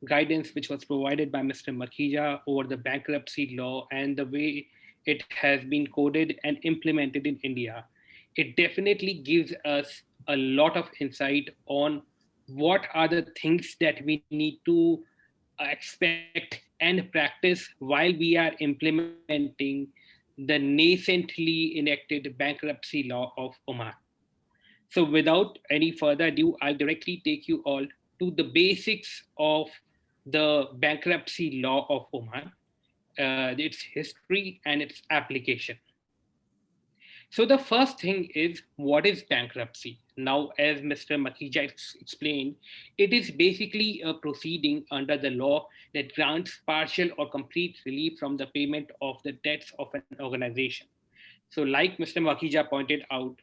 guidance which was provided by Mr. Makhija over the bankruptcy law and the way it has been coded and implemented in India. It definitely gives us a lot of insight on what are the things that we need to expect and practice while we are implementing the nascently enacted bankruptcy law of Oman. So without any further ado, I'll directly take you all to the basics of the bankruptcy law of Oman, its history and its application. So the first thing is, what is bankruptcy? Now, as Mr. Makhija explained, it is basically a proceeding under the law that grants partial or complete relief from the payment of the debts of an organization. So like Mr. Makhija pointed out,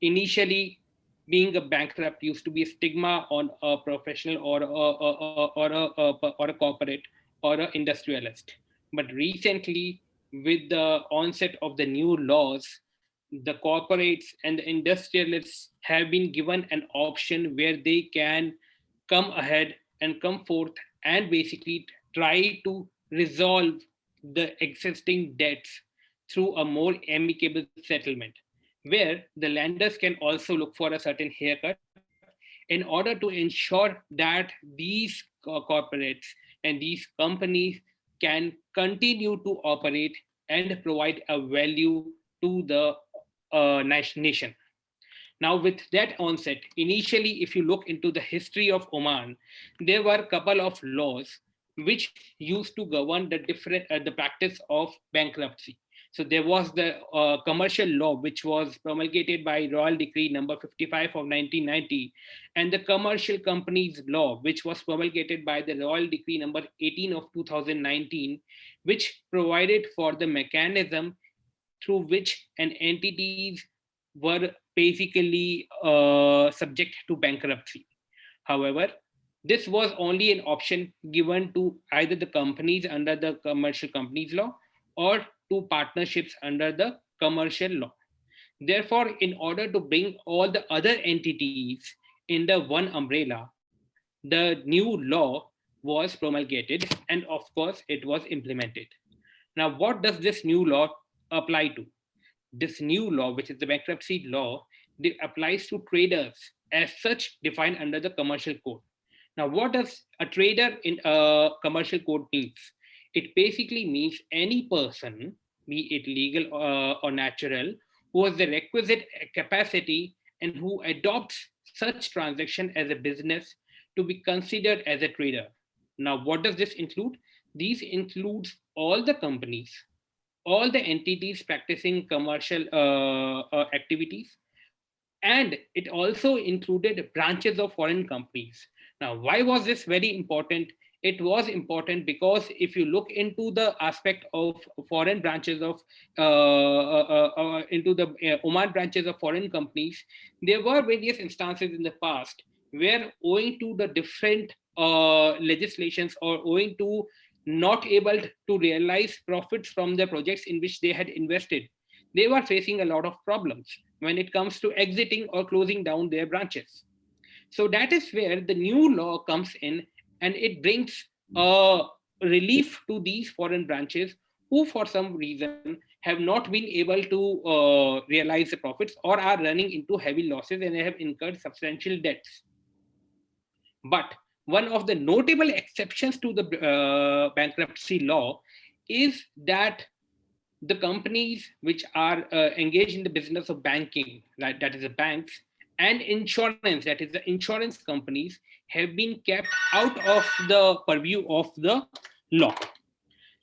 initially being a bankrupt used to be a stigma on a professional or a corporate or an industrialist. But recently, with the onset of the new laws, the corporates and the industrialists have been given an option where they can come ahead and come forth and basically try to resolve the existing debts through a more amicable settlement, where the lenders can also look for a certain haircut in order to ensure that these corporates and these companies can continue to operate and provide a value to the nation. Now, with that onset, initially, if you look into the history of Oman, there were a couple of laws which used to govern the practice of bankruptcy. So there was the commercial law, which was promulgated by Royal Decree number 55 of 1990, and the commercial companies law, which was promulgated by the Royal Decree number 18 of 2019, which provided for the mechanism through which an entities were basically subject to bankruptcy. However, this was only an option given to either the companies under the commercial companies law or to partnerships under the commercial law. Therefore, in order to bring all the other entities in the one umbrella, the new law was promulgated, and of course, it was implemented. Now, what does this new law apply to? This new law, which is the bankruptcy law, it applies to traders as such defined under the commercial code. Now, what does a trader in a commercial code means? It basically means any person, be it legal or natural, who has the requisite capacity and who adopts such transaction as a business to be considered as a trader. Now, what does this include? These includes all the companies, all the entities practicing commercial activities, and it also included branches of foreign companies. Now, why was this very important? It was important because if you look into the aspect of foreign branches of into the Oman branches of foreign companies, there were various instances in the past where, owing to the different legislations or owing to not able to realize profits from the projects in which they had invested, they were facing a lot of problems when it comes to exiting or closing down their branches. So that is where the new law comes in, and it brings relief to these foreign branches who for some reason have not been able to realize the profits or are running into heavy losses and they have incurred substantial debts. But one of the notable exceptions to the bankruptcy law is that the companies which are engaged in the business of banking, that is the banks, and insurance, that is the insurance companies, have been kept out of the purview of the law.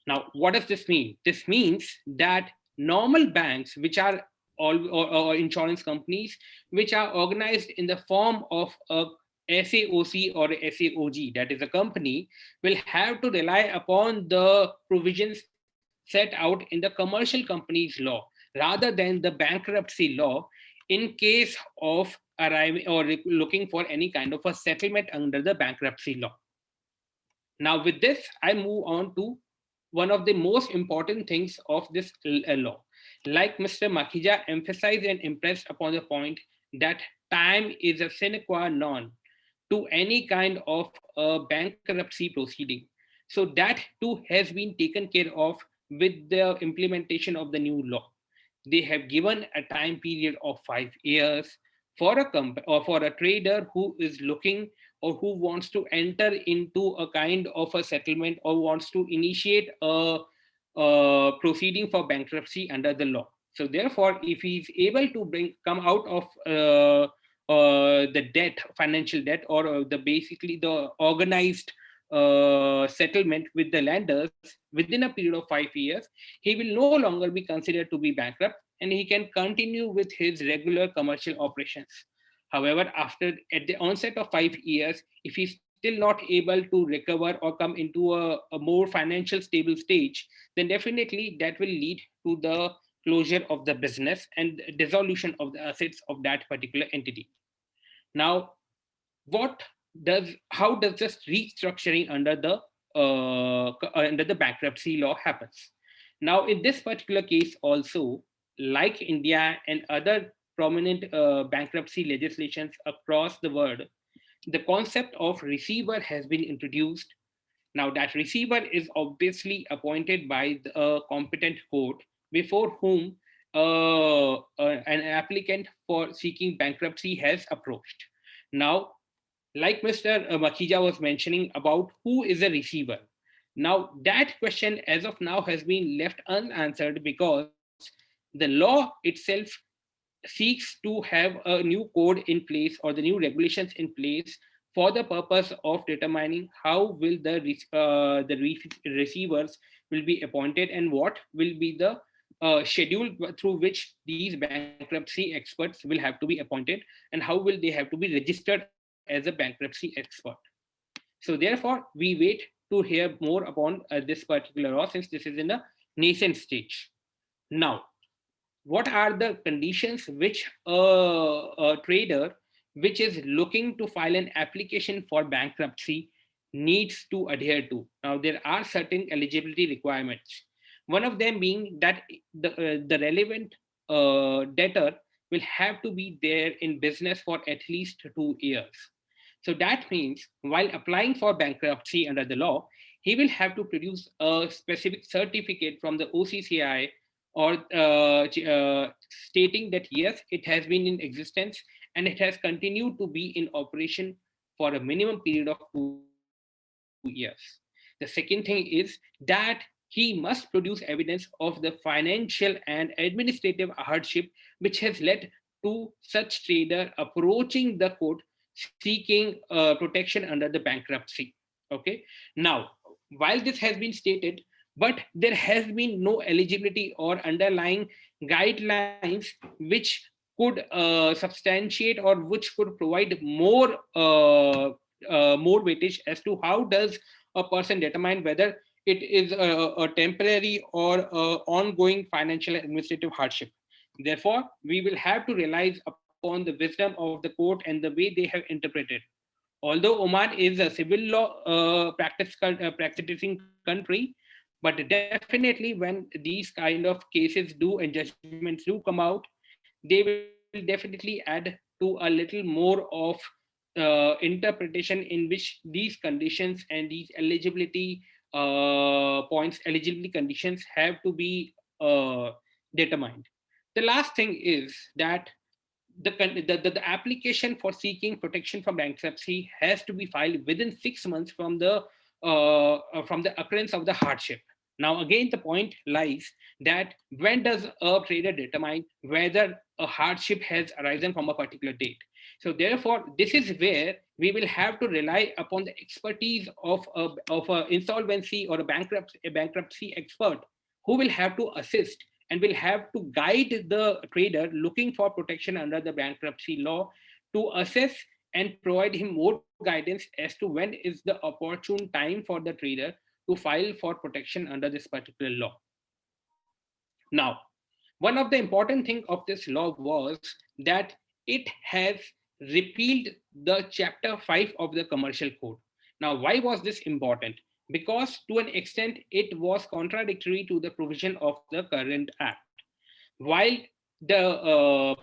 Now, what does this mean? This means that normal banks, which are or insurance companies, which are organized in the form of a SAOC or a SAOG, that is a company, will have to rely upon the provisions set out in the commercial companies law rather than the bankruptcy law in case of arriving or looking for any kind of a settlement under the bankruptcy law. Now, with this, I move on to one of the most important things of this law. Like Mr. Makhija emphasized and impressed upon the point that time is a sine qua non to any kind of bankruptcy proceeding. So that too has been taken care of with the implementation of the new law. They have given a time period of 5 years for a company or for a trader who is looking or who wants to enter into a kind of a settlement or wants to initiate a proceeding for bankruptcy under the law. So therefore, if he's able to come out of the debt, financial debt, or basically the organized settlement with the lenders within a period of 5 years, he will no longer be considered to be bankrupt, and he can continue with his regular commercial operations. However, at the onset of 5 years, if he's still not able to recover or come into a more financial stable stage, then definitely that will lead to the closure of the business and dissolution of the assets of that particular entity. Now, how does this restructuring under the bankruptcy law happens? Now, in this particular case also, like India and other prominent bankruptcy legislations across the world, the concept of receiver has been introduced. Now, that receiver is obviously appointed by the competent court before whom an applicant for seeking bankruptcy has approached. Now, like Mr. Makhija was mentioning about who is a receiver. Now, that question as of now has been left unanswered because the law itself seeks to have a new code in place or the new regulations in place for the purpose of determining how will the receivers will be appointed and what will be the schedule through which these bankruptcy experts will have to be appointed and how will they have to be registered as a bankruptcy expert. So therefore, we wait to hear more upon this particular law since this is in a nascent stage. Now, what are the conditions which a trader which is looking to file an application for bankruptcy needs to adhere to? Now, there are certain eligibility requirements. One of them being that the relevant debtor will have to be there in business for at least 2 years. So that means while applying for bankruptcy under the law, he will have to produce a specific certificate from the OCCI or stating that yes, it has been in existence and it has continued to be in operation for a minimum period of 2 years. The second thing is that he must produce evidence of the financial and administrative hardship which has led to such trader approaching the court seeking protection under the bankruptcy. Okay. Now, while this has been stated, but there has been no eligibility or underlying guidelines which could substantiate or which could provide more weightage as to how does a person determine whether it is a temporary or ongoing financial and administrative hardship. Therefore, we will have to rely upon the wisdom of the court and the way they have interpreted. Although Oman is a civil law practicing country, but definitely when these kind of cases do and judgments do come out, they will definitely add to a little more of interpretation in which these conditions and these eligibility eligibility conditions have to be determined. The last thing is that the application for seeking protection from bankruptcy has to be filed within 6 months from the occurrence of the hardship. Now, again, the point lies that when does a trader determine whether a hardship has arisen from a particular date? So therefore, this is where we will have to rely upon the expertise of an insolvency or a bankruptcy expert who will have to assist and will have to guide the trader looking for protection under the bankruptcy law to assess and provide him more guidance as to when is the opportune time for the trader to file for protection under this particular law. Now, one of the important things of this law was that it has repealed the chapter 5 of the commercial code. Now, why was this important? Because to an extent, it was contradictory to the provision of the current act. While the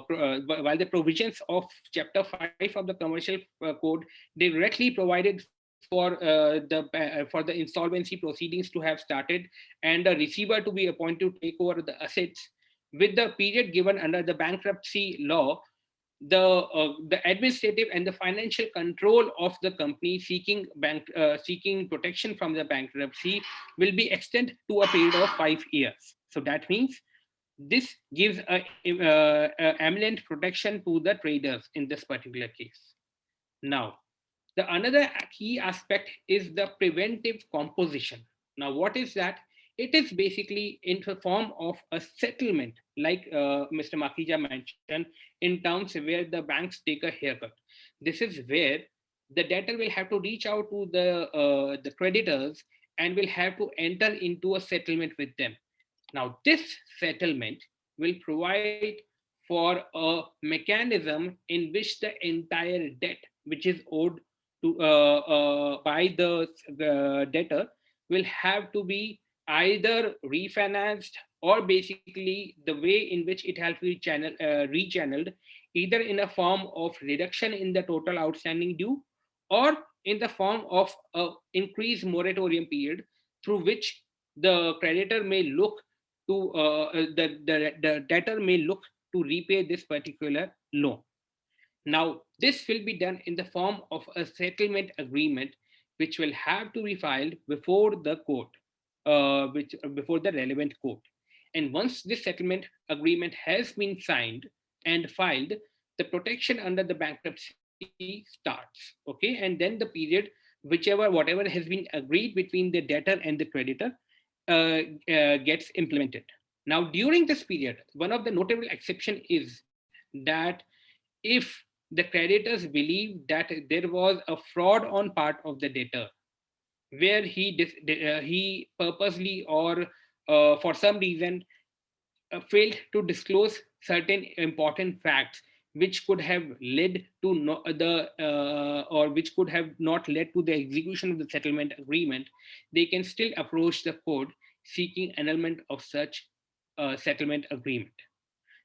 provisions of chapter 5 of the commercial code directly provided for the insolvency proceedings to have started and a receiver to be appointed to take over the assets, with the period given under the bankruptcy law, the administrative and the financial control of the company seeking protection from the bankruptcy will be extended to a period of 5 years. So that means this gives eminent protection to the traders in this particular case. Now, the another key aspect is the preventive composition. Now, what is that? It is basically in the form of a settlement, like Mr. Makhija mentioned, in terms where the banks take a haircut. This is where the debtor will have to reach out to the creditors and will have to enter into a settlement with them. Now, this settlement will provide for a mechanism in which the entire debt, which is owed to by the debtor, will have to be either refinanced, or basically the way in which it has to be rechanneled, either in a form of reduction in the total outstanding due, or in the form of a increased moratorium period, through which the creditor may look to the debtor may look to repay this particular loan. Now, this will be done in the form of a settlement agreement, which will have to be filed before the court, before the relevant court. And once this settlement agreement has been signed and filed, the protection under the bankruptcy starts. Okay, and then the period, whatever has been agreed between the debtor and the creditor, gets implemented. Now, during this period, one of the notable exception is that if the creditors believe that there was a fraud on part of the debtor, where he purposely or for some reason failed to disclose certain important facts, which could have led to or which could have not led to the execution of the settlement agreement, they can still approach the court seeking annulment of such settlement agreement.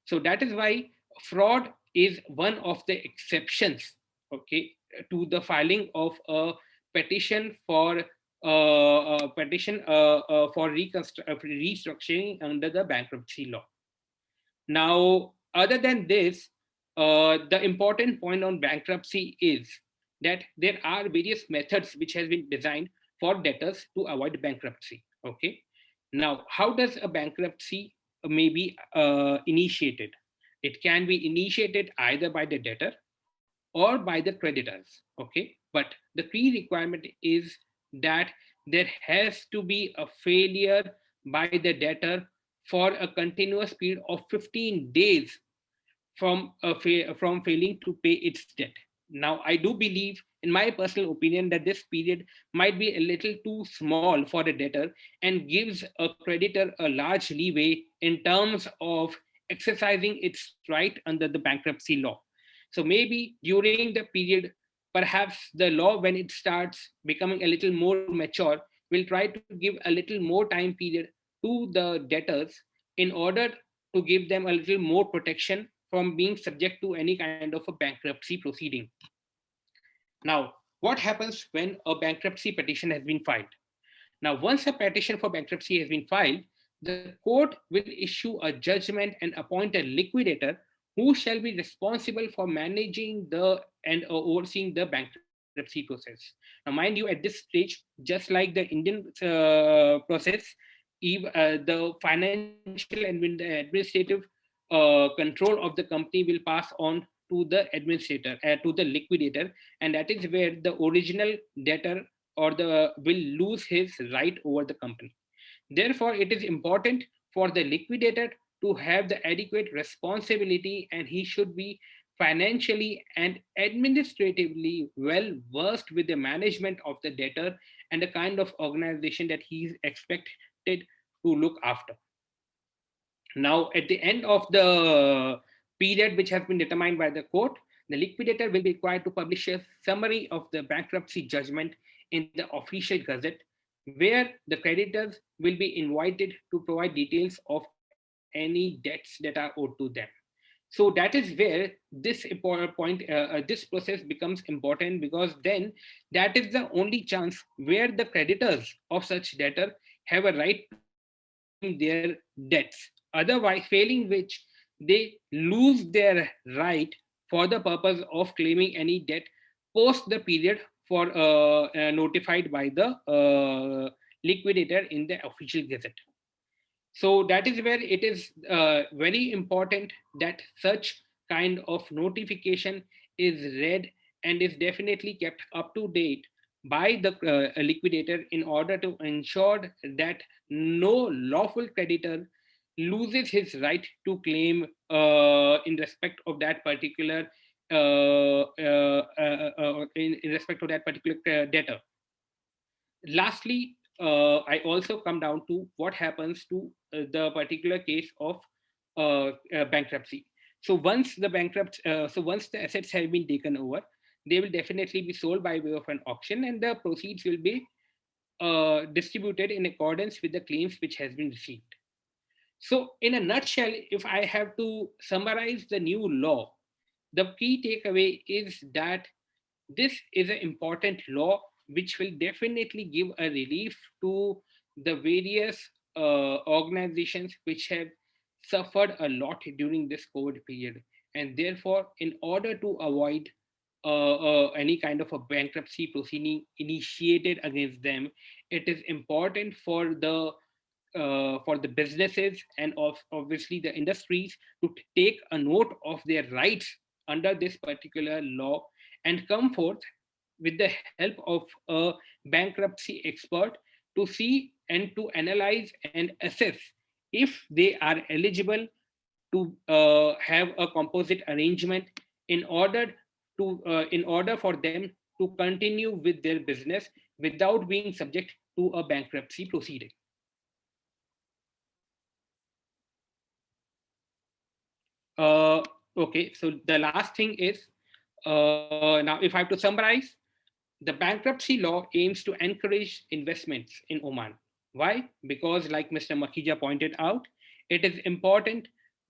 So that is why fraud is one of the exceptions, okay, to the filing of a petition for restructuring under the bankruptcy law. Now, other than this, the important point on bankruptcy is that there are various methods which has been designed for debtors to avoid bankruptcy. Okay. Now, how does a bankruptcy may be initiated? It can be initiated either by the debtor or by the creditors. Okay. But the key requirement is that there has to be a failure by the debtor for a continuous period of 15 days from failing to pay its debt. Now, I do believe, in my personal opinion, that this period might be a little too small for a debtor and gives a creditor a large leeway in terms of exercising its right under the bankruptcy law. So maybe during the period, perhaps the law, when it starts becoming a little more mature, will try to give a little more time period to the debtors in order to give them a little more protection from being subject to any kind of a bankruptcy proceeding. Now, what happens when a bankruptcy petition has been filed? Now, once a petition for bankruptcy has been filed, the court will issue a judgment and appoint a liquidator who shall be responsible for managing and overseeing the bankruptcy process. Now, mind you, at this stage, just like the Indian process, the financial and administrative control of the company will pass on to the administrator, to the liquidator, and that is where the original debtor will lose his right over the company. Therefore, it is important for the liquidator to have the adequate responsibility, and he should be financially and administratively well versed with the management of the debtor and the kind of organization that he is expected to look after. Now, at the end of the period which has been determined by the court, the liquidator will be required to publish a summary of the bankruptcy judgment in the official gazette, where the creditors will be invited to provide details of any debts that are owed to them. So that is where this this process becomes important, because then that is the only chance where the creditors of such debtor have a right to their debts. Otherwise, failing which, they lose their right for the purpose of claiming any debt post the period for notified by the liquidator in the official gazette. So that is where it is very important that such kind of notification is read and is definitely kept up to date by the liquidator in order to ensure that no lawful creditor loses his right to claim in respect of that particular in respect of that particular debtor. Lastly, I also come down to what happens to the particular case of bankruptcy. So once the once the assets have been taken over, they will definitely be sold by way of an auction, and the proceeds will be distributed in accordance with the claims which has been received. So in a nutshell, if I have to summarize the new law, the key takeaway is that this is an important law which will definitely give a relief to the various organizations which have suffered a lot during this COVID period. And therefore, in order to avoid any kind of a bankruptcy proceeding initiated against them, it is important for the businesses and obviously the industries to take a note of their rights under this particular law and come forth with the help of a bankruptcy expert to see and to analyze and assess if they are eligible to have a composite arrangement in order for them to continue with their business without being subject to a bankruptcy proceeding. Okay, so the last thing is, now if I have to summarize, the bankruptcy law aims to encourage investments in Oman. Why? Because like Mr. Makhija pointed out, it is important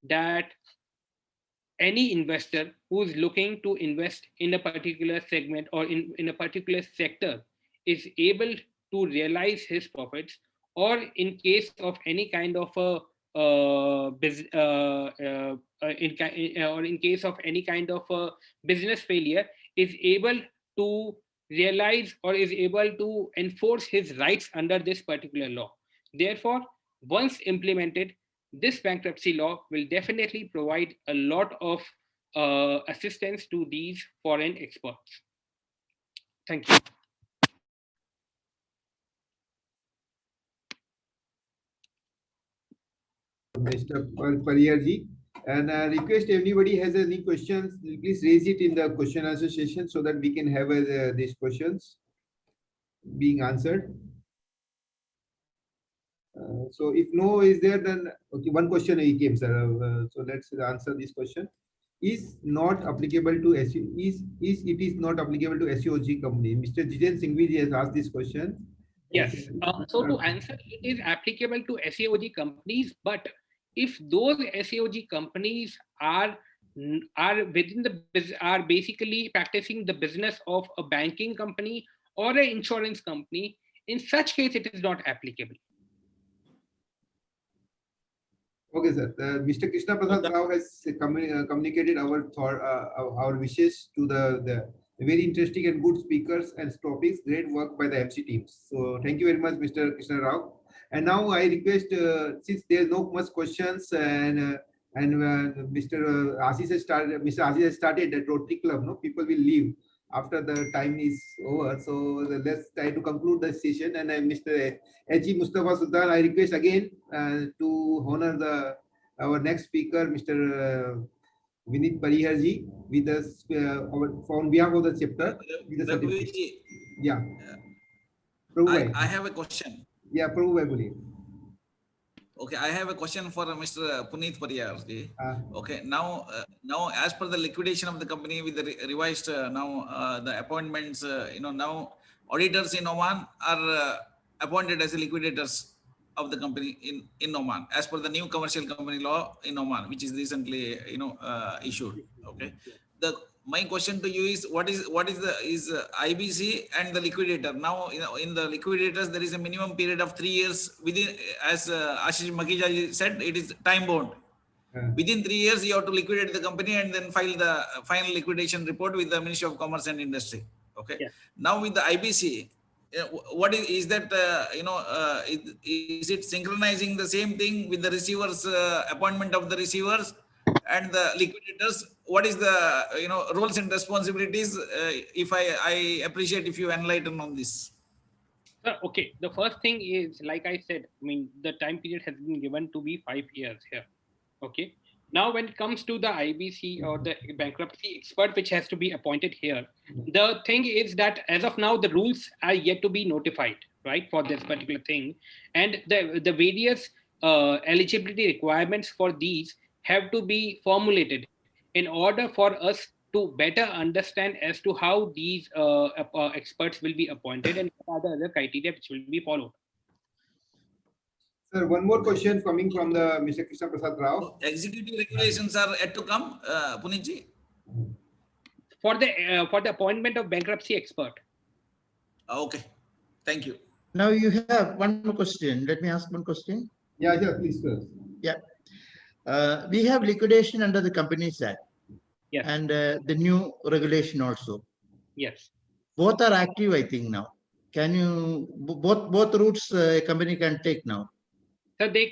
that any investor who is looking to invest in a particular segment or in a particular sector is able to realize his profits, or in case of any kind of a in case of any kind of a business failure, is able to realize or is able to enforce his rights under this particular law. Therefore, once implemented, this bankruptcy law will definitely provide a lot of assistance to these foreign experts. Thank you.
Mr. Pariyarji, and I request anybody has any questions, please raise it in the question answer session so that we can have these questions being answered. So if no is there, then okay, one question came, sir. So let's answer this question. Is not applicable to it is not applicable to SEOG company? Mr. Jiten Singhvi has asked this question.
Yes. So to answer, it is applicable to SEOG companies, but if those SEOG companies are basically practicing the business of a banking company or an insurance company, in such case it is not applicable.
Okay, sir. Mr. Krishna Prasad Rao has communicated our wishes to the very interesting and good speakers and topics. Great work by the MC teams. So thank you very much, Mr. Krishna Rao. And now I request, since there is no much questions and Mr. Ashish has started at Rotary Club. No, people will leave after the time is over. So let's try to conclude the session. And Mr. H.E. Mustafa Sultan, I request again to honor our next speaker, Mr. Vinit Pariharji, with us on behalf of the chapter. Yeah.
I have a question.
Yeah, Prabhu.
Okay, I have a question for Mr. Puneet Pariyarji. Okay, now as per the liquidation of the company with the revised the appointments, now auditors in Oman are appointed as the liquidators of the company in Oman, as per the new commercial company law in Oman, which is recently issued. Okay, my question to you is what is IBC and the liquidator? Now in the liquidators there is a minimum period of 3 years within, as Ashish Makhija said, it is time bound. Within 3 years you have to liquidate the company and then file the final liquidation report with the Ministry of Commerce and Industry. Okay. Yeah. Now with the IBC, what is that? Is it synchronizing the same thing with the receivers, appointment of the receivers, and the liquidators, what is the roles and responsibilities? If I appreciate if you enlighten on this.
Okay, the first thing is, like I said, I mean, the time period has been given to be 5 years here. Okay. Now, when it comes to the IBC or the bankruptcy expert, which has to be appointed here, the thing is that as of now, the rules are yet to be notified, right, for this particular thing. And the various eligibility requirements for these have to be formulated in order for us to better understand as to how these experts will be appointed and what are the other criteria which will be followed.
Sir, one more question coming from the Mr. Krishna Prasad Rao.
Executive regulations are yet to come, Punitji?
For the appointment of bankruptcy expert.
Okay, thank you.
Now you have one more question. Let me ask one question.
Yeah, please, sir.
Yeah. We have liquidation under the Companies Act.
Yes.
And the new regulation also.
Yes.
Both are active, I think, now. Can you, both routes a company can take now?
So they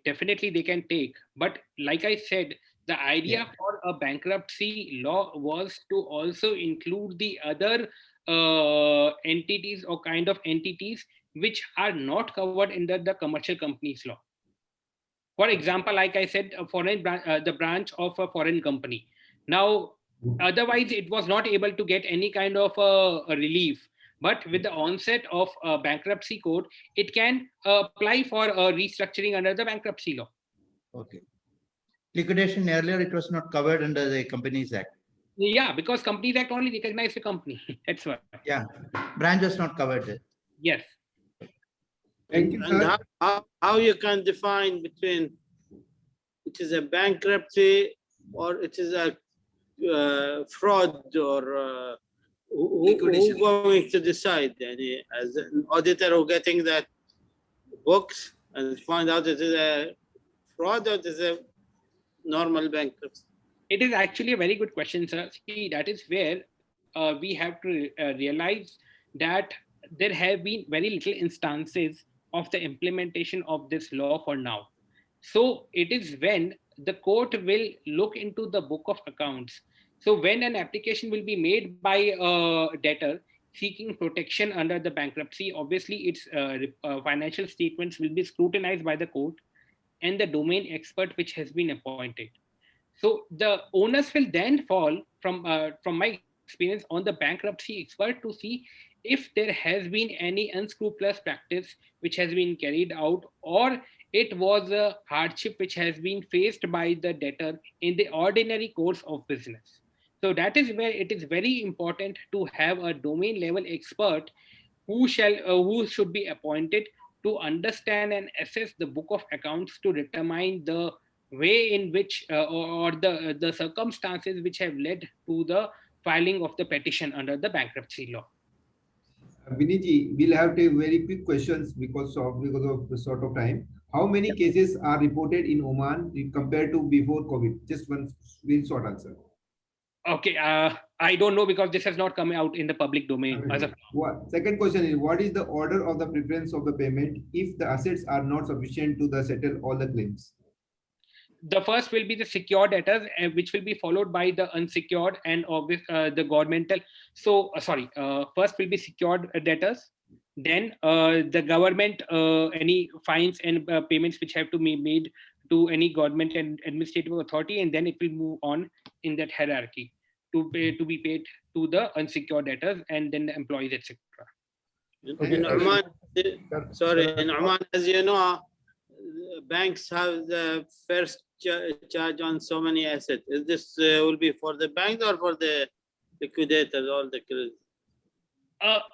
definitely they can take. But like I said, the idea for a bankruptcy law was to also include the other entities or kind of entities which are not covered under the Commercial Companies Law. For example, like I said, the branch of a foreign company. Now, otherwise, it was not able to get any kind of a relief. But with the onset of bankruptcy code, it can apply for restructuring under the bankruptcy law.
Okay. Liquidation earlier, it was not covered under the Companies Act.
Yeah, because Companies Act only recognized the company. That's why.
Yeah, branch was not covered.
Yes.
Thank you, sir.
And how you can define between it is a bankruptcy or it is a fraud, or who going to decide? As an auditor who getting that books and find out it is a fraud or it is a normal bankruptcy?
It is actually a very good question, sir. See, that is where we have to realize that there have been very little instances of the implementation of this law for now. So it is when the court will look into the book of accounts. So when an application will be made by a debtor seeking protection under the bankruptcy, obviously its financial statements will be scrutinized by the court and the domain expert which has been appointed. So the onus will then fall from my experience on the bankruptcy expert to see if there has been any unscrupulous practice which has been carried out, or it was a hardship which has been faced by the debtor in the ordinary course of business. So that is where it is very important to have a domain level expert who should be appointed to understand and assess the book of accounts to determine the way in which or the circumstances which have led to the filing of the petition under the bankruptcy law.
Viniji, we'll have to have very quick questions because of the sort of time. How many cases are reported in Oman compared to before COVID? Just one very short answer.
Okay, I don't know because this has not come out in the public domain. As of
Second question is, what is the order of the preference of the payment if the assets are not sufficient to settle all the claims?
The first will be the secured debtors, which will be followed by the unsecured and the governmental. So, first will be secured debtors. Then the government, any fines and payments which have to be made to any government and administrative authority, and then it will move on in that hierarchy to be paid to the unsecured debtors and then the employees, etc.
In Oman, in Oman, as you know, banks have the first charge on so many assets. Is this will be for the banks or for the liquidators, all the creditors?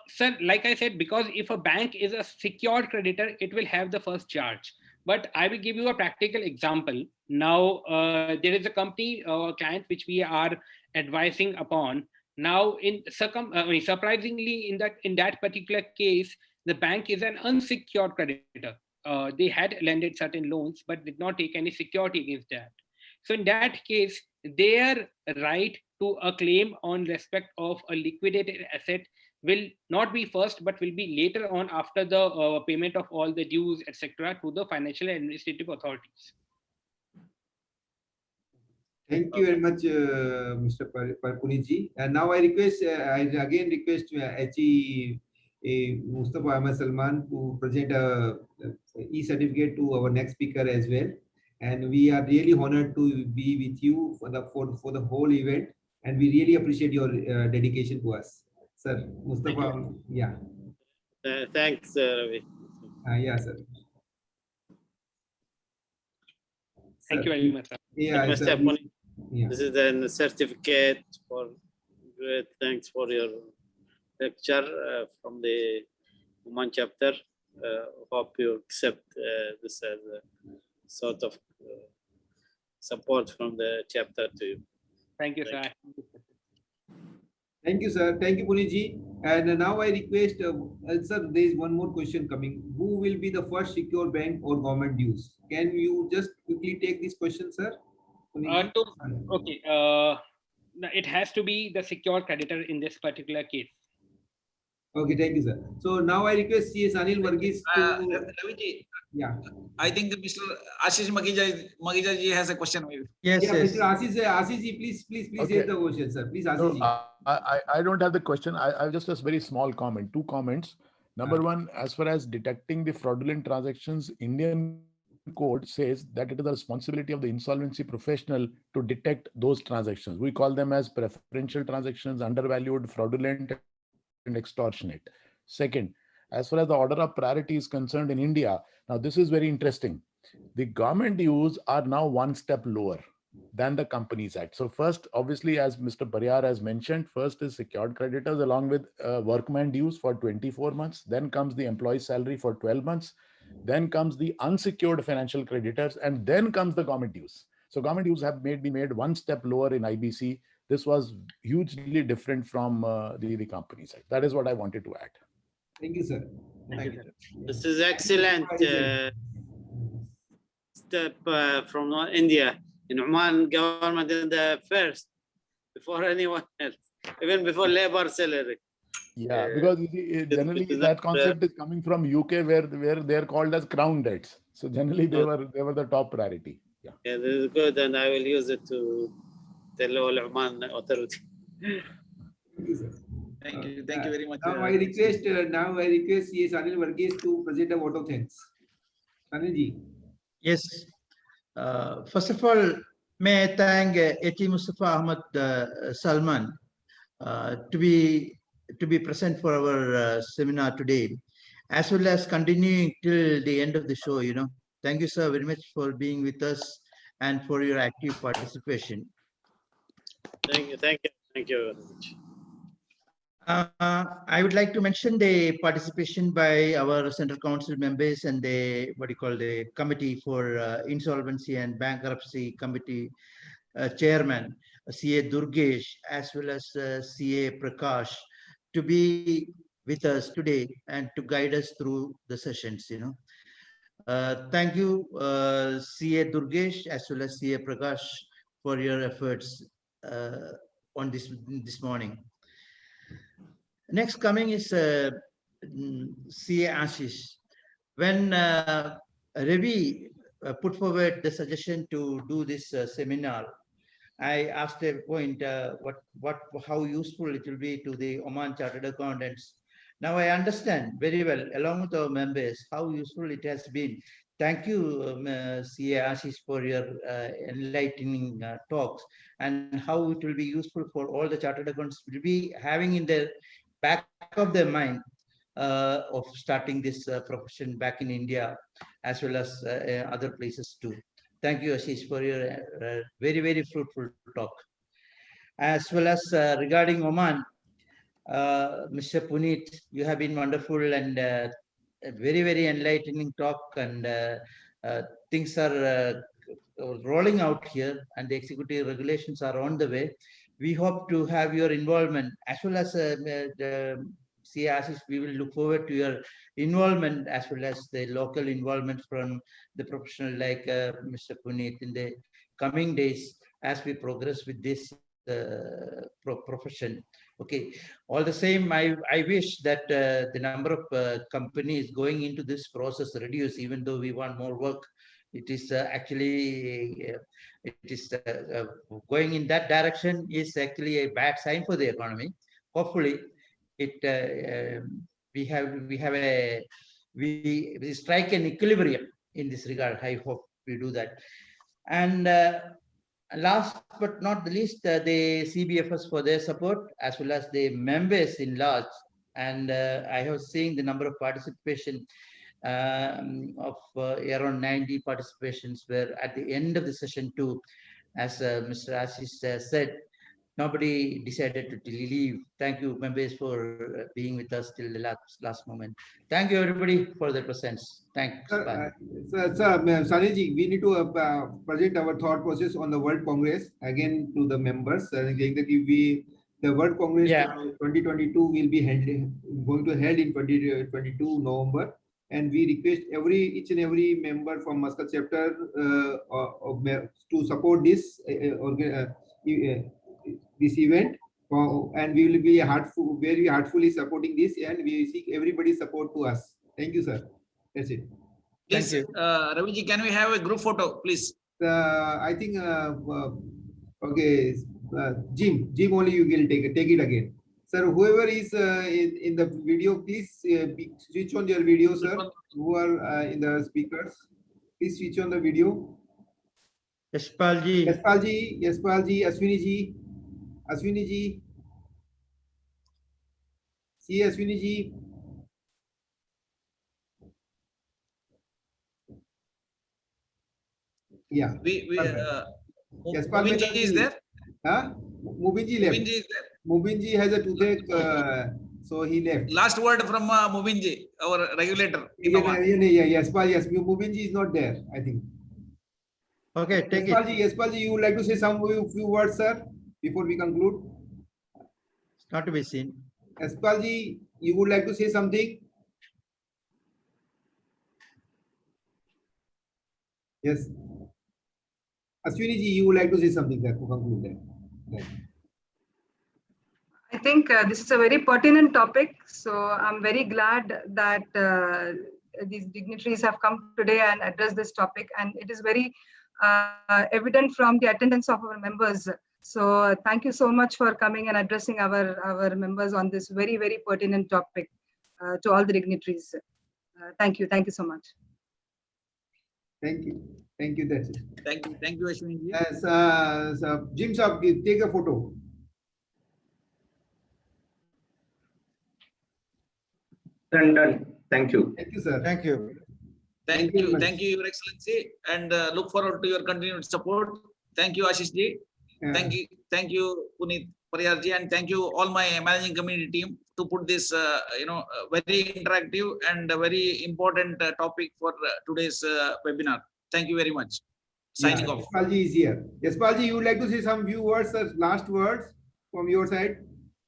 Sir, like I said, because if a bank is a secured creditor, it will have the first charge. But I will give you a practical example. Now, there is a company client which we are advising upon. Now, surprisingly, in that particular case, the bank is an unsecured creditor. They had lended certain loans, but did not take any security against that. So in that case, their right to a claim on respect of a liquidated asset will not be first, but will be later on after the payment of all the dues, etc., to the financial and administrative authorities.
Thank you very much, Mr. Punitji. And now I again request HE Mustafa Ahmed Salman to present a e-certificate to our next speaker as well. And we are really honored to be with you for the whole event. And we really appreciate your dedication to us. Sir, Mustafa, yeah.
Thanks, Ravi.
Yeah, sir.
Thank you very much, sir.
Yeah,
Mr.
sir.
Punit,
Yeah.
this is a certificate for great thanks for your lecture from the Oman chapter. Hope you accept this as a sort of support from the chapter to you.
Thank you, sir.
Thank you, sir. Thank you, Punitji. And now I request, sir, there is one more question coming. Who will be the first secure bank or government dues? Can you just quickly take this question, sir?
Okay. It has to be the secured creditor in this particular case.
Okay, thank you, sir. So now I request CS Anil Varghese to...
Raviji,
Yeah.
I think the Mr. Ashish Makhija ji has a question.
Yes,
Yeah,
yes.
Mr. Ashish ji, please
Okay.
say the question, sir. Please, Ashish
No,
ji.
I don't have the question. I have just a very small comment, 2 comments. Number one, as far as detecting the fraudulent transactions, Indian code says that it is the responsibility of the insolvency professional to detect those transactions. We call them as preferential transactions, undervalued, fraudulent, and extortionate. Second, as far as the order of priority is concerned in India, now this is very interesting. The government dues are now 1 step lower than the Companies Act. So first, obviously, as Mr. Pariyar has mentioned, first is secured creditors along with workman dues for 24 months. Then comes the employee salary for 12 months. Then comes the unsecured financial creditors, and then comes the government dues. So government dues have been made 1 step lower in IBC. This was hugely different from the Companies Act. That is what I wanted to add.
Thank you, sir.
Thank you, sir.
This is excellent step from India. In Oman, government is the first before anyone else, even before labor salary.
Yeah, because generally that concept is coming from UK, where they're called as crown debts. So generally they were the top priority. Yeah.
Yeah, this is good, and I will use it to tell all Oman authority.
Thank you, sir.
Thank you very much.
Now I request CS Anil Varghese to present a vote of thanks. Anil ji.
Yes. First of all, may I thank HE Mustafa Ahmed Salman to be present for our seminar today, as well as continuing till the end of the show. Thank you, sir, very much for being with us and for your active participation.
Thank you very much.
I would like to mention the participation by our Central Council members and the Committee for Insolvency and Bankruptcy Committee Chairman, CA Durgesh, as well as CA Prakash, to be with us today and to guide us through the sessions. Thank you, CA Durgesh, as well as CA Prakash, for your efforts on this morning. Next coming is CA Ashish. When Ravi put forward the suggestion to do this seminar, I asked a point how useful it will be to the Oman Chartered Accountants. Now I understand very well, along with our members, how useful it has been. Thank you, CA Ashish, for your enlightening talks, and how it will be useful for all the Chartered Accountants will be having in their back of their mind of starting this profession back in India, as well as other places too. Thank you, Ashish, for your very, very fruitful talk. As well as regarding Oman, Mr. Punit, you have been wonderful and a very, very enlightening talk, and things are rolling out here, and the executive regulations are on the way. We hope to have your involvement, as well as CA Ashish. We will look forward to your involvement, as well as the local involvement from the professional like Mr. Punit in the coming days as we progress with this profession. Okay. All the same, I wish that the number of companies going into this process reduce, even though we want more work.
it is actually it is going in that direction is actually a bad sign for the economy. Hopefully, we strike an equilibrium in this regard. I hope we do that. And last but not the least, the CBFS for their support, as well as the members in large. And I have seen the number of participation of around 90 participations were at the end of the session too. As Mr. Ashish said, nobody decided to leave. Thank you, members, for being with us till the last moment. Thank you, everybody, for their presence. Thanks. Bye.
Saniji, we need to present our thought process on the World Congress again to the members. The World Congress 2022 will be going to held in 2022 November, and we request each and every member from Muscat chapter to support this this event, and we will be very heartfully supporting this, and we seek everybody's support to us. Thank you, sir. That's it.
Please, Raviji, can we have a group photo, please?
I think okay, Jim only you will take it again, sir. Whoever is in the video, please switch on your video, sir. Who are in the speakers, please switch on the video.
Yashpalji, Ashwini ji, see Ashwini ji.
Yeah.
Mubinji is there?
Huh? Mubinji left.
Mubinji is there?
Mubinji has a toothache, so he left.
Last word from Mubinji, our regulator.
Yes, Mubinji is not there, I think.
Okay, take
Yashpalji, you would like to say few words, sir, before we conclude?
It's not to be seen.
Yashpalji, you would like to say something? Yes. Ashwini ji, you would like to say something there to conclude that?
I think this is a very pertinent topic. So I'm very glad that these dignitaries have come today and addressed this topic. And it is very evident from the attendance of our members. So thank you so much for coming and addressing our members on this very, very pertinent topic to all the dignitaries. Thank you. Thank you so much.
Thank you. Thank you. That's it.
Thank you, Ashwini ji.
Yes, Jim Saab, take a photo.
Done. Thank you.
Thank you, sir.
Thank you.
Thank you, Your Excellency, and look forward to your continued support. Thank you, Ashish ji. Thank you, Puneet Pariyar ji, and thank you all my managing committee team to put this, very interactive and very important topic for today's webinar. Thank you very much. Signing off.
Yashpalji is here. Yashpalji, you would like to say some few words, last words from your side?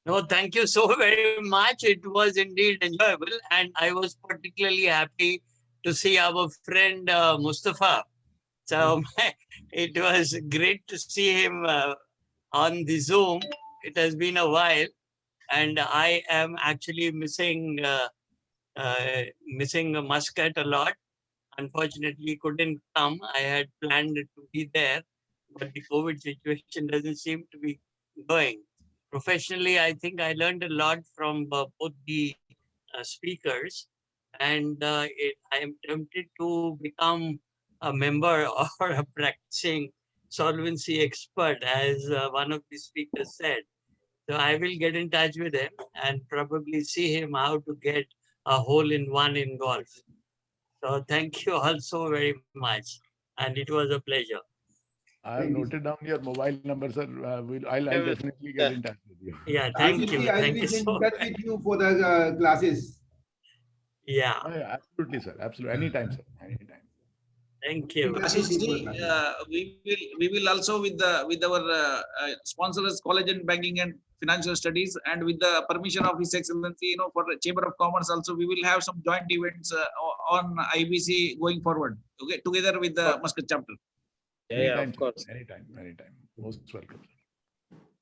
No, thank you so very much. It was indeed enjoyable, and I was particularly happy to see our friend Mustafa. So it was great to see him on the Zoom. It has been a while, and I am actually missing Muscat a lot. Unfortunately, couldn't come. I had planned to be there, but the COVID situation doesn't seem to be going. Professionally, I think I learned a lot from both the speakers, and I am tempted to become a member or a practicing solvency expert, as one of the speakers said. So I will get in touch with him and probably see him how to get a hole-in-one in golf. So thank you all so very much, and it was a pleasure.
I have noted down your mobile number, sir. I'll definitely get in touch with you.
Yeah, thank you.
I'll be in touch with you for the classes.
Yeah.
Absolutely, sir. Absolutely. Anytime, sir. Anytime.
Thank you.
Ashish ji, we will also with our sponsors, College and Banking and Financial Studies, and with the permission of His Excellency, for the Chamber of Commerce also, we will have some joint events on IBC going forward. Okay, together with the Muscat chapter.
Yeah, of course.
Anytime. Most welcome.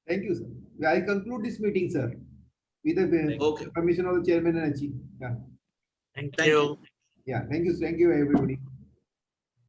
Thank you, sir. I conclude this meeting, sir, with the permission of the chairman and chief. Yeah.
Thank you.
Yeah, thank you, everybody.